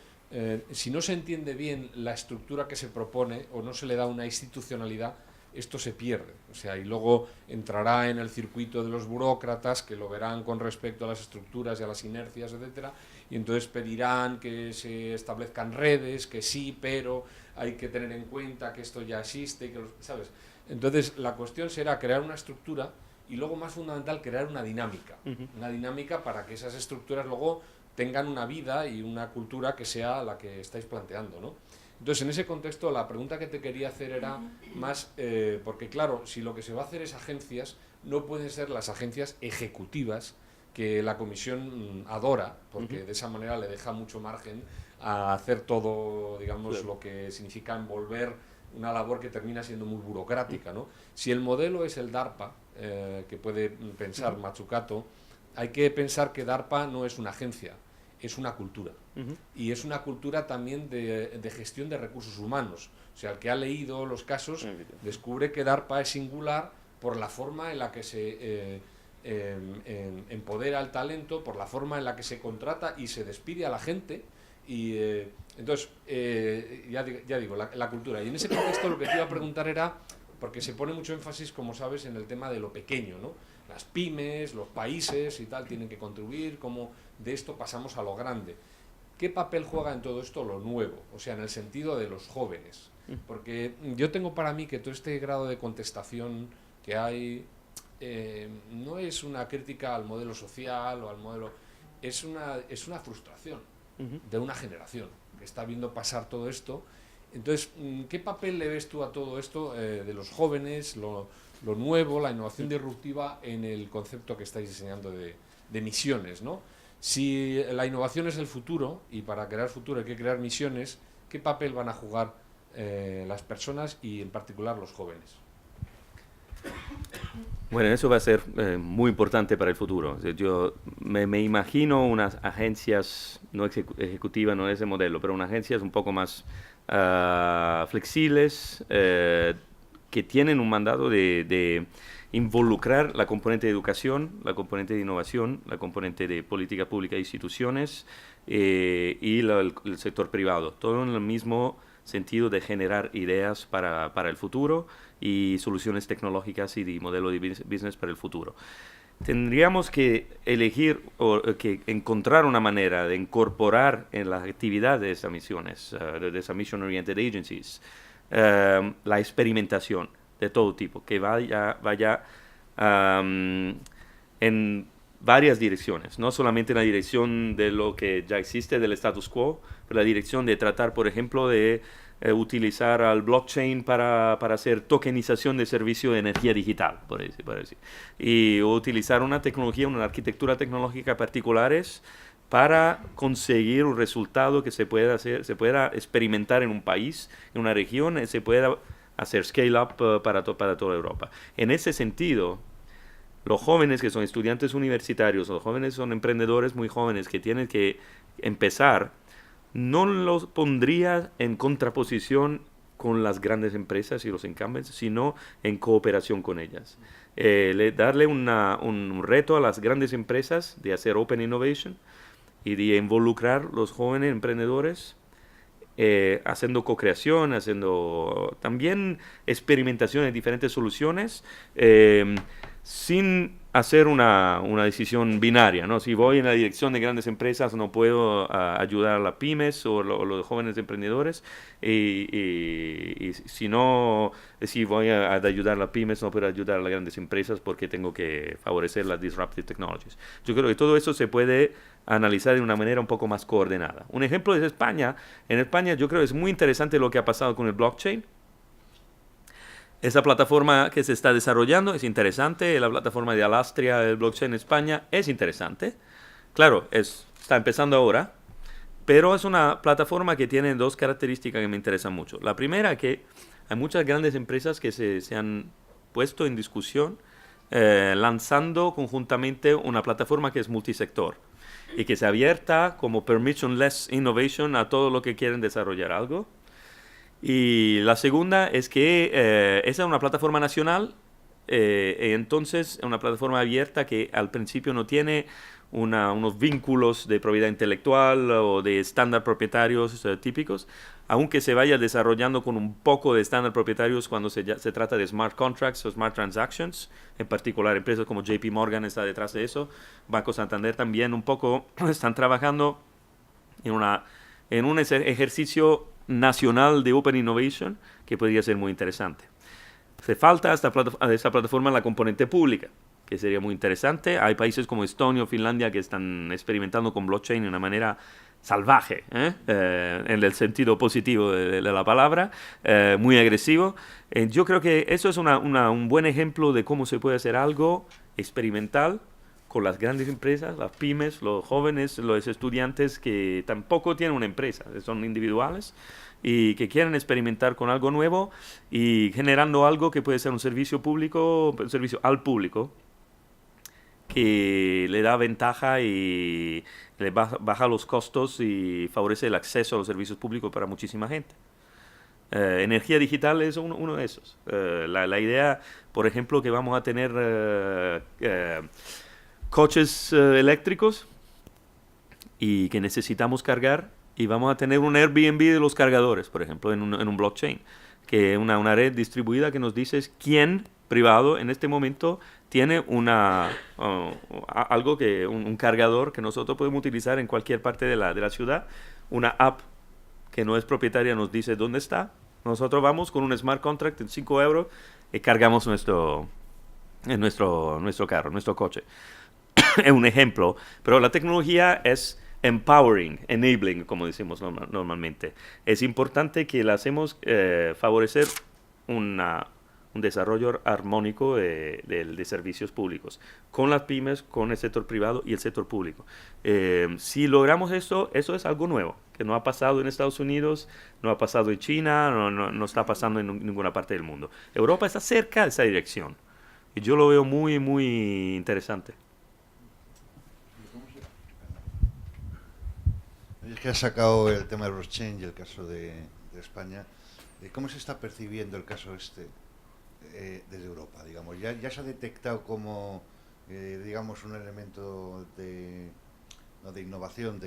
E: si no se entiende bien la estructura que se propone o no se le da una institucionalidad, esto se pierde. O sea, y luego entrará en el circuito de los burócratas que lo verán con respecto a las estructuras y a las inercias, etcétera, y entonces pedirán que se establezcan redes, que sí, pero hay que tener en cuenta que esto ya existe, que ¿sabes? Entonces la cuestión será crear una estructura y luego, más fundamental, crear una dinámica. Una dinámica para que esas estructuras luego tengan una vida y una cultura que sea la que estáis planteando, ¿no? Entonces, en ese contexto, la pregunta que te quería hacer era más, porque claro, si lo que se va a hacer es agencias, no pueden ser las agencias ejecutivas que la Comisión adora, porque de esa manera le deja mucho margen a hacer todo, digamos, lo que significa envolver una labor que termina siendo muy burocrática, ¿no? Si el modelo es el DARPA, que puede pensar Mazzucato, hay que pensar que DARPA no es una agencia, es una cultura. Y es una cultura también de gestión de recursos humanos. O sea, el que ha leído los casos descubre que DARPA es singular por la forma en la que se empodera al talento, por la forma en la que se contrata y se despide a la gente. Y entonces, ya digo, la cultura. Y en ese contexto lo que te iba a preguntar era, porque se pone mucho énfasis, como sabes, en el tema de lo pequeño, ¿no? Las pymes, los países y tal tienen que contribuir, cómo de esto pasamos a lo grande. ¿Qué papel juega en todo esto lo nuevo? O sea, en el sentido de los jóvenes. Porque yo tengo para mí que todo este grado de contestación que hay no es una crítica al modelo social o al modelo... Es una frustración de una generación que está viendo pasar todo esto. Entonces, ¿qué papel le ves tú a todo esto de los jóvenes, lo nuevo, la innovación disruptiva en el concepto que estáis diseñando de misiones, ¿no? Si la innovación es el futuro, y para crear futuro hay que crear misiones, ¿qué papel van a jugar las personas y en particular los jóvenes?
B: Bueno, eso va a ser muy importante para el futuro. Yo me imagino unas agencias, no ejecutivas, no es ese modelo, pero unas agencias un poco más flexibles, que tienen un mandato de involucrar la componente de educación, la componente de innovación, la componente de política pública e instituciones y el sector privado, todo en el mismo sentido de generar ideas para el futuro y soluciones tecnológicas y de modelo de business para el futuro. Tendríamos que elegir o que encontrar una manera de incorporar en las actividades de esas misiones, de esas Mission Oriented Agencies, la experimentación de todo tipo, que vaya en varias direcciones, no solamente en la dirección de lo que ya existe del status quo, pero la dirección de tratar, por ejemplo, de utilizar al blockchain para hacer tokenización de servicio de energía digital, por decir. Y utilizar una tecnología, una arquitectura tecnológica particulares para conseguir un resultado que se pueda experimentar en un país, en una región, y se pueda hacer scale up para toda Europa. En ese sentido, los jóvenes que son estudiantes universitarios, los jóvenes son emprendedores muy jóvenes que tienen que empezar no los pondría en contraposición con las grandes empresas y los incumbents, sino en cooperación con ellas. Darle un reto a las grandes empresas de hacer Open Innovation y de involucrar los jóvenes emprendedores haciendo co-creación, haciendo también experimentación de diferentes soluciones, sin hacer una decisión binaria, ¿no? Si voy en la dirección de grandes empresas, no puedo ayudar a las pymes o los jóvenes emprendedores, y si no, si voy a ayudar a las pymes, no puedo ayudar a las grandes empresas porque tengo que favorecer las disruptive technologies. Yo creo que todo eso se puede analizar de una manera un poco más coordinada. Un ejemplo es España. En España yo creo que es muy interesante lo que ha pasado con el blockchain. Esa plataforma que se está desarrollando es interesante. La plataforma de Alastria, el blockchain en España, es interesante. Claro, está empezando ahora, pero es una plataforma que tiene dos características que me interesan mucho. La primera, que hay muchas grandes empresas que se han puesto en discusión lanzando conjuntamente una plataforma que es multisector y que se abierta como permissionless innovation a todo lo que quieren desarrollar algo. Y la segunda es que esa es una plataforma nacional, entonces es una plataforma abierta que al principio no tiene unos vínculos de propiedad intelectual o de estándar propietarios típicos, aunque se vaya desarrollando con un poco de estándar propietarios cuando se trata de smart contracts o smart transactions. En particular, empresas como JP Morgan está detrás de eso. Banco Santander también un poco están trabajando en un ejercicio nacional de Open Innovation que podría ser muy interesante. Hace falta a esta plataforma la componente pública, que sería muy interesante. Hay países como Estonia o Finlandia que están experimentando con blockchain de una manera salvaje, en el sentido positivo de la palabra, muy agresivo. Yo creo que eso es un buen ejemplo de cómo se puede hacer algo experimental con las grandes empresas, las pymes, los jóvenes, los estudiantes que tampoco tienen una empresa, son individuales y que quieren experimentar con algo nuevo y generando algo que puede ser un servicio público, un servicio al público, que le da ventaja y le baja los costos y favorece el acceso a los servicios públicos para muchísima gente. Energía digital es uno de esos. La idea, por ejemplo, que vamos a tener coches eléctricos y que necesitamos cargar, y vamos a tener un Airbnb de los cargadores, por ejemplo, en un blockchain, que es una red distribuida que nos dice quién privado en este momento tiene un cargador que nosotros podemos utilizar en cualquier parte de la ciudad. Una app que no es propietaria nos dice dónde está. Nosotros vamos con un smart contract en 5 euros y cargamos nuestro carro, nuestro coche. Es un ejemplo, pero la tecnología es empowering, enabling, como decimos normalmente. Es importante que la hacemos favorecer un desarrollo armónico de servicios públicos, con las pymes, con el sector privado y el sector público. Si logramos eso es algo nuevo, que no ha pasado en Estados Unidos, no ha pasado en China, no está pasando en ninguna parte del mundo. Europa está cerca de esa dirección, y yo lo veo muy, muy interesante.
F: Es que has sacado el tema de blockchain y el caso de España. ¿Cómo se está percibiendo el caso desde Europa? Digamos, ya se ha detectado como, digamos, un elemento de innovación,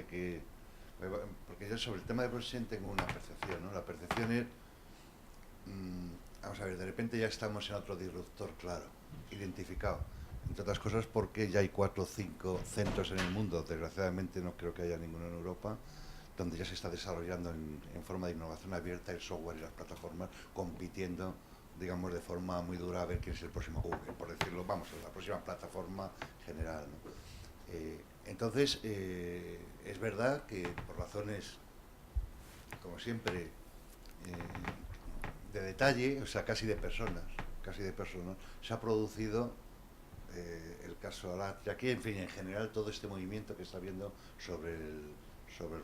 F: porque yo sobre el tema de blockchain tengo una percepción, ¿no? La percepción es, vamos a ver, de repente ya estamos en otro disruptor claro, identificado. Entre otras cosas porque ya hay 4 o 5 centros en el mundo, desgraciadamente no creo que haya ninguno en Europa, donde ya se está desarrollando en forma de innovación abierta el software y las plataformas, compitiendo, digamos, de forma muy dura a ver quién es el próximo Google, por decirlo, vamos, la próxima plataforma general, ¿no? Entonces, es verdad que por razones, como siempre, de detalle, o sea, casi de personas, se ha producido el caso Alastria, aquí, en fin, en general todo este movimiento que está habiendo sobre el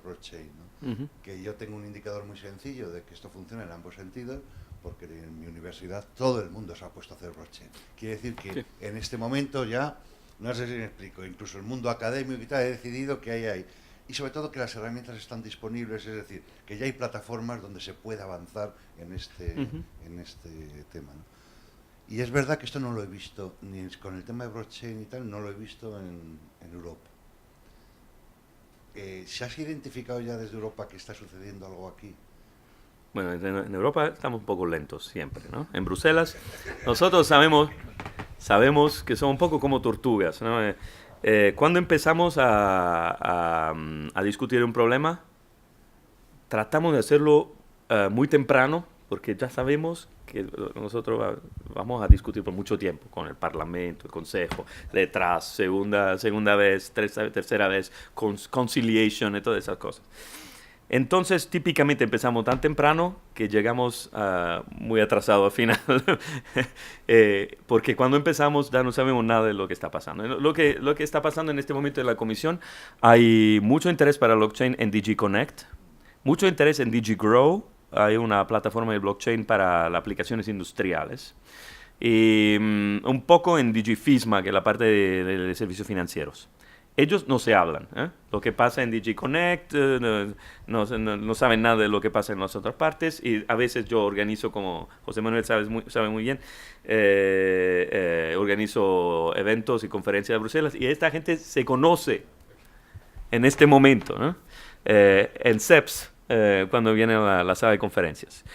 F: blockchain, ¿no? Que yo tengo un indicador muy sencillo de que esto funciona en ambos sentidos, porque en mi universidad todo el mundo se ha puesto a hacer blockchain. Quiere decir que en este momento ya, no sé si me explico, incluso el mundo académico y tal ha decidido que hay. y sobre todo que las herramientas están disponibles, es decir, que ya hay plataformas donde se puede avanzar en este tema, ¿no? Y es verdad que esto no lo he visto, ni con el tema de blockchain y tal, no lo he visto en Europa. ¿Se has identificado ya desde Europa que está sucediendo algo aquí?
B: Bueno, en Europa estamos un poco lentos siempre, ¿no? En Bruselas nosotros sabemos que somos un poco como tortugas, ¿no? Cuando empezamos a discutir un problema, tratamos de hacerlo muy temprano, porque ya sabemos que nosotros vamos a discutir por mucho tiempo con el Parlamento, el Consejo, detrás, segunda vez, tercera vez, conciliation y todas esas cosas. Entonces, típicamente empezamos tan temprano que llegamos muy atrasados al final, porque cuando empezamos ya no sabemos nada de lo que está pasando. Lo que está pasando en este momento en la Comisión, hay mucho interés para blockchain en DG Connect, mucho interés en DG Grow. Hay una plataforma de blockchain para las aplicaciones industriales. Y un poco en DigiFisma, que es la parte de servicios financieros. Ellos no se hablan. Lo que pasa en DG Connect, no saben nada de lo que pasa en las otras partes. Y a veces yo organizo, como José Manuel sabe muy bien, organizo eventos y conferencias de Bruselas. Y esta gente se conoce en este momento, ¿no? En CEPS. Cuando viene a la sala de conferencias.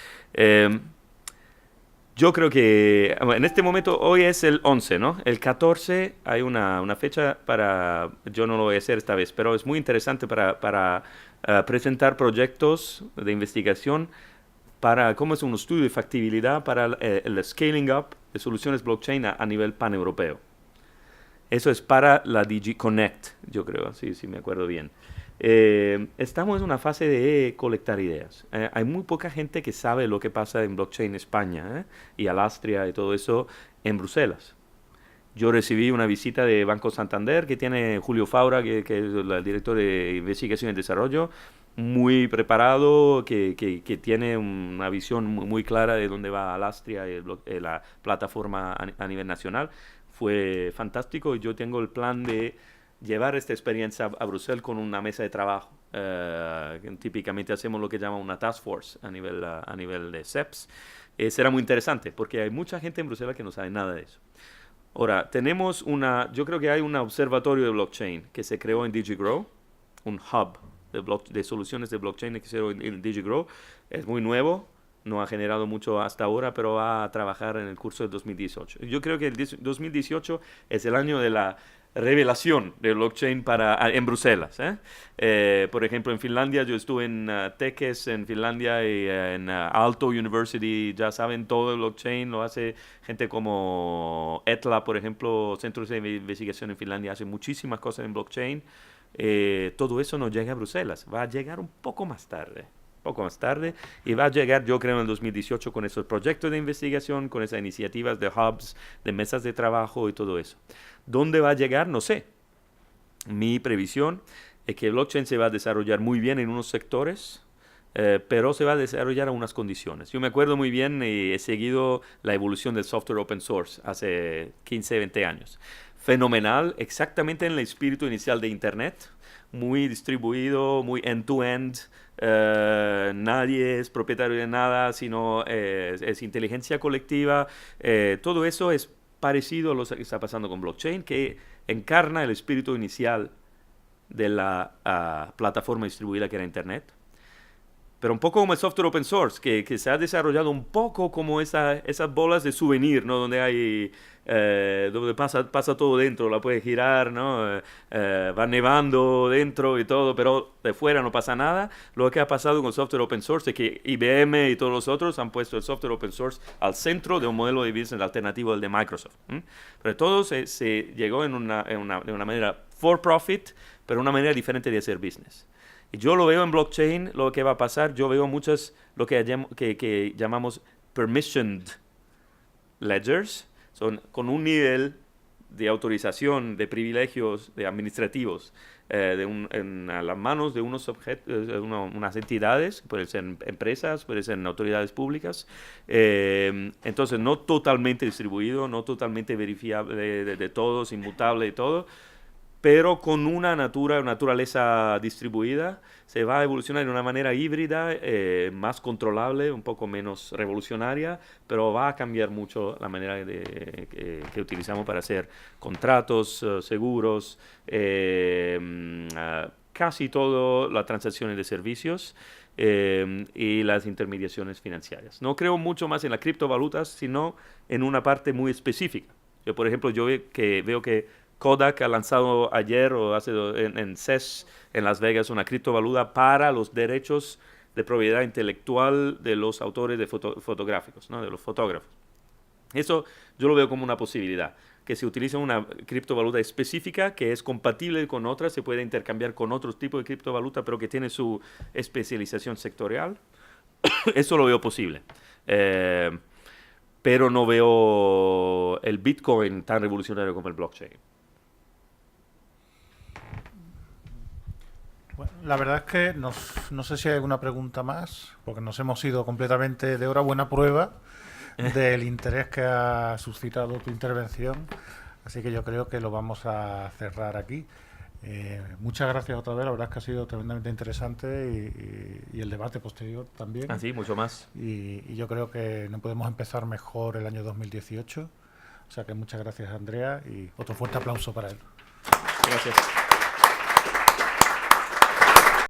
B: Yo creo que en este momento, hoy es el 11, ¿no? El 14 hay una fecha para, yo no lo voy a hacer esta vez, pero es muy interesante para presentar proyectos de investigación para cómo es un estudio de factibilidad para el scaling up de soluciones blockchain a nivel paneuropeo. Eso es para la DG Connect, yo creo, si me acuerdo bien. Estamos en una fase de colectar ideas. Hay muy poca gente que sabe lo que pasa en blockchain en España y Alastria y todo eso en Bruselas. Yo recibí una visita de Banco Santander que tiene Julio Faura, que es el director de investigación y desarrollo, muy preparado, que tiene una visión muy clara de dónde va Alastria y la plataforma a nivel nacional. Fue fantástico y yo tengo el plan de llevar esta experiencia a Bruselas con una mesa de trabajo. Típicamente hacemos lo que llama una task force a nivel de CEPS. Será muy interesante porque hay mucha gente en Bruselas que no sabe nada de eso. Ahora, yo creo que hay un observatorio de blockchain que se creó en DigiGrow, un hub de soluciones de blockchain que se creó en DigiGrow. Es muy nuevo, no ha generado mucho hasta ahora, pero va a trabajar en el curso de 2018. Yo creo que el 2018 es el año de la revelación de blockchain en Bruselas. Por ejemplo, en Finlandia, yo estuve en Tekes, en Finlandia, y en Aalto University, ya saben todo el blockchain, lo hace gente como ETLA, por ejemplo, Centros de Investigación en Finlandia, hace muchísimas cosas en blockchain. Todo eso no llega a Bruselas, va a llegar un poco más tarde, y va a llegar, yo creo, en el 2018 con esos proyectos de investigación, con esas iniciativas de hubs, de mesas de trabajo y todo eso. ¿Dónde va a llegar? No sé. Mi previsión es que el blockchain se va a desarrollar muy bien en unos sectores, pero se va a desarrollar a unas condiciones. Yo me acuerdo muy bien y he seguido la evolución del software open source hace 15, 20 años. Fenomenal, exactamente en el espíritu inicial de Internet, muy distribuido, muy end-to-end. Nadie es propietario de nada, sino es inteligencia colectiva. Todo eso es parecido a lo que está pasando con blockchain, que encarna el espíritu inicial de la plataforma distribuida que era Internet. Pero un poco como el software open source, que se ha desarrollado un poco como esas bolas de souvenir, ¿no? Donde pasa todo dentro, la puedes girar, ¿no? Va nevando dentro y todo, pero de fuera no pasa nada. Lo que ha pasado con el software open source es que IBM y todos los otros han puesto el software open source al centro de un modelo de business alternativo al de Microsoft. Pero todo se llegó de una manera for profit, pero una manera diferente de hacer business. Y yo lo veo en blockchain, lo que va a pasar, yo veo muchas, lo que llamamos permissioned ledgers, son con un nivel de autorización, de privilegios, de administrativos, en las manos de unos unas entidades, pueden ser empresas, pueden ser autoridades públicas, entonces no totalmente distribuido, no totalmente verificable de todos, inmutable y todo, pero con una naturaleza distribuida, se va a evolucionar de una manera híbrida, más controlable, un poco menos revolucionaria, pero va a cambiar mucho la manera que utilizamos para hacer contratos, seguros, casi todas las transacciones de servicios y las intermediaciones financieras. No creo mucho más en las criptovalutas, sino en una parte muy específica. Yo, por ejemplo, veo que Kodak ha lanzado ayer o en CES en Las Vegas una criptovaluta para los derechos de propiedad intelectual de los autores de fotográficos, ¿no? De los fotógrafos. Eso yo lo veo como una posibilidad, que se utilice una criptovaluta específica que es compatible con otras, se puede intercambiar con otros tipos de criptovaluta, pero que tiene su especialización sectorial. Eso lo veo posible. Pero no veo el Bitcoin tan revolucionario como el blockchain.
A: Bueno, la verdad es que no sé si hay alguna pregunta más, porque nos hemos ido completamente de hora. Buena prueba del interés que ha suscitado tu intervención, así que yo creo que lo vamos a cerrar aquí. Muchas gracias otra vez, la verdad es que ha sido tremendamente interesante y el debate posterior también.
B: Sí, mucho más.
A: Y yo creo que no podemos empezar mejor el año 2018, o sea que muchas gracias, Andrea, y otro fuerte aplauso para él.
B: Gracias.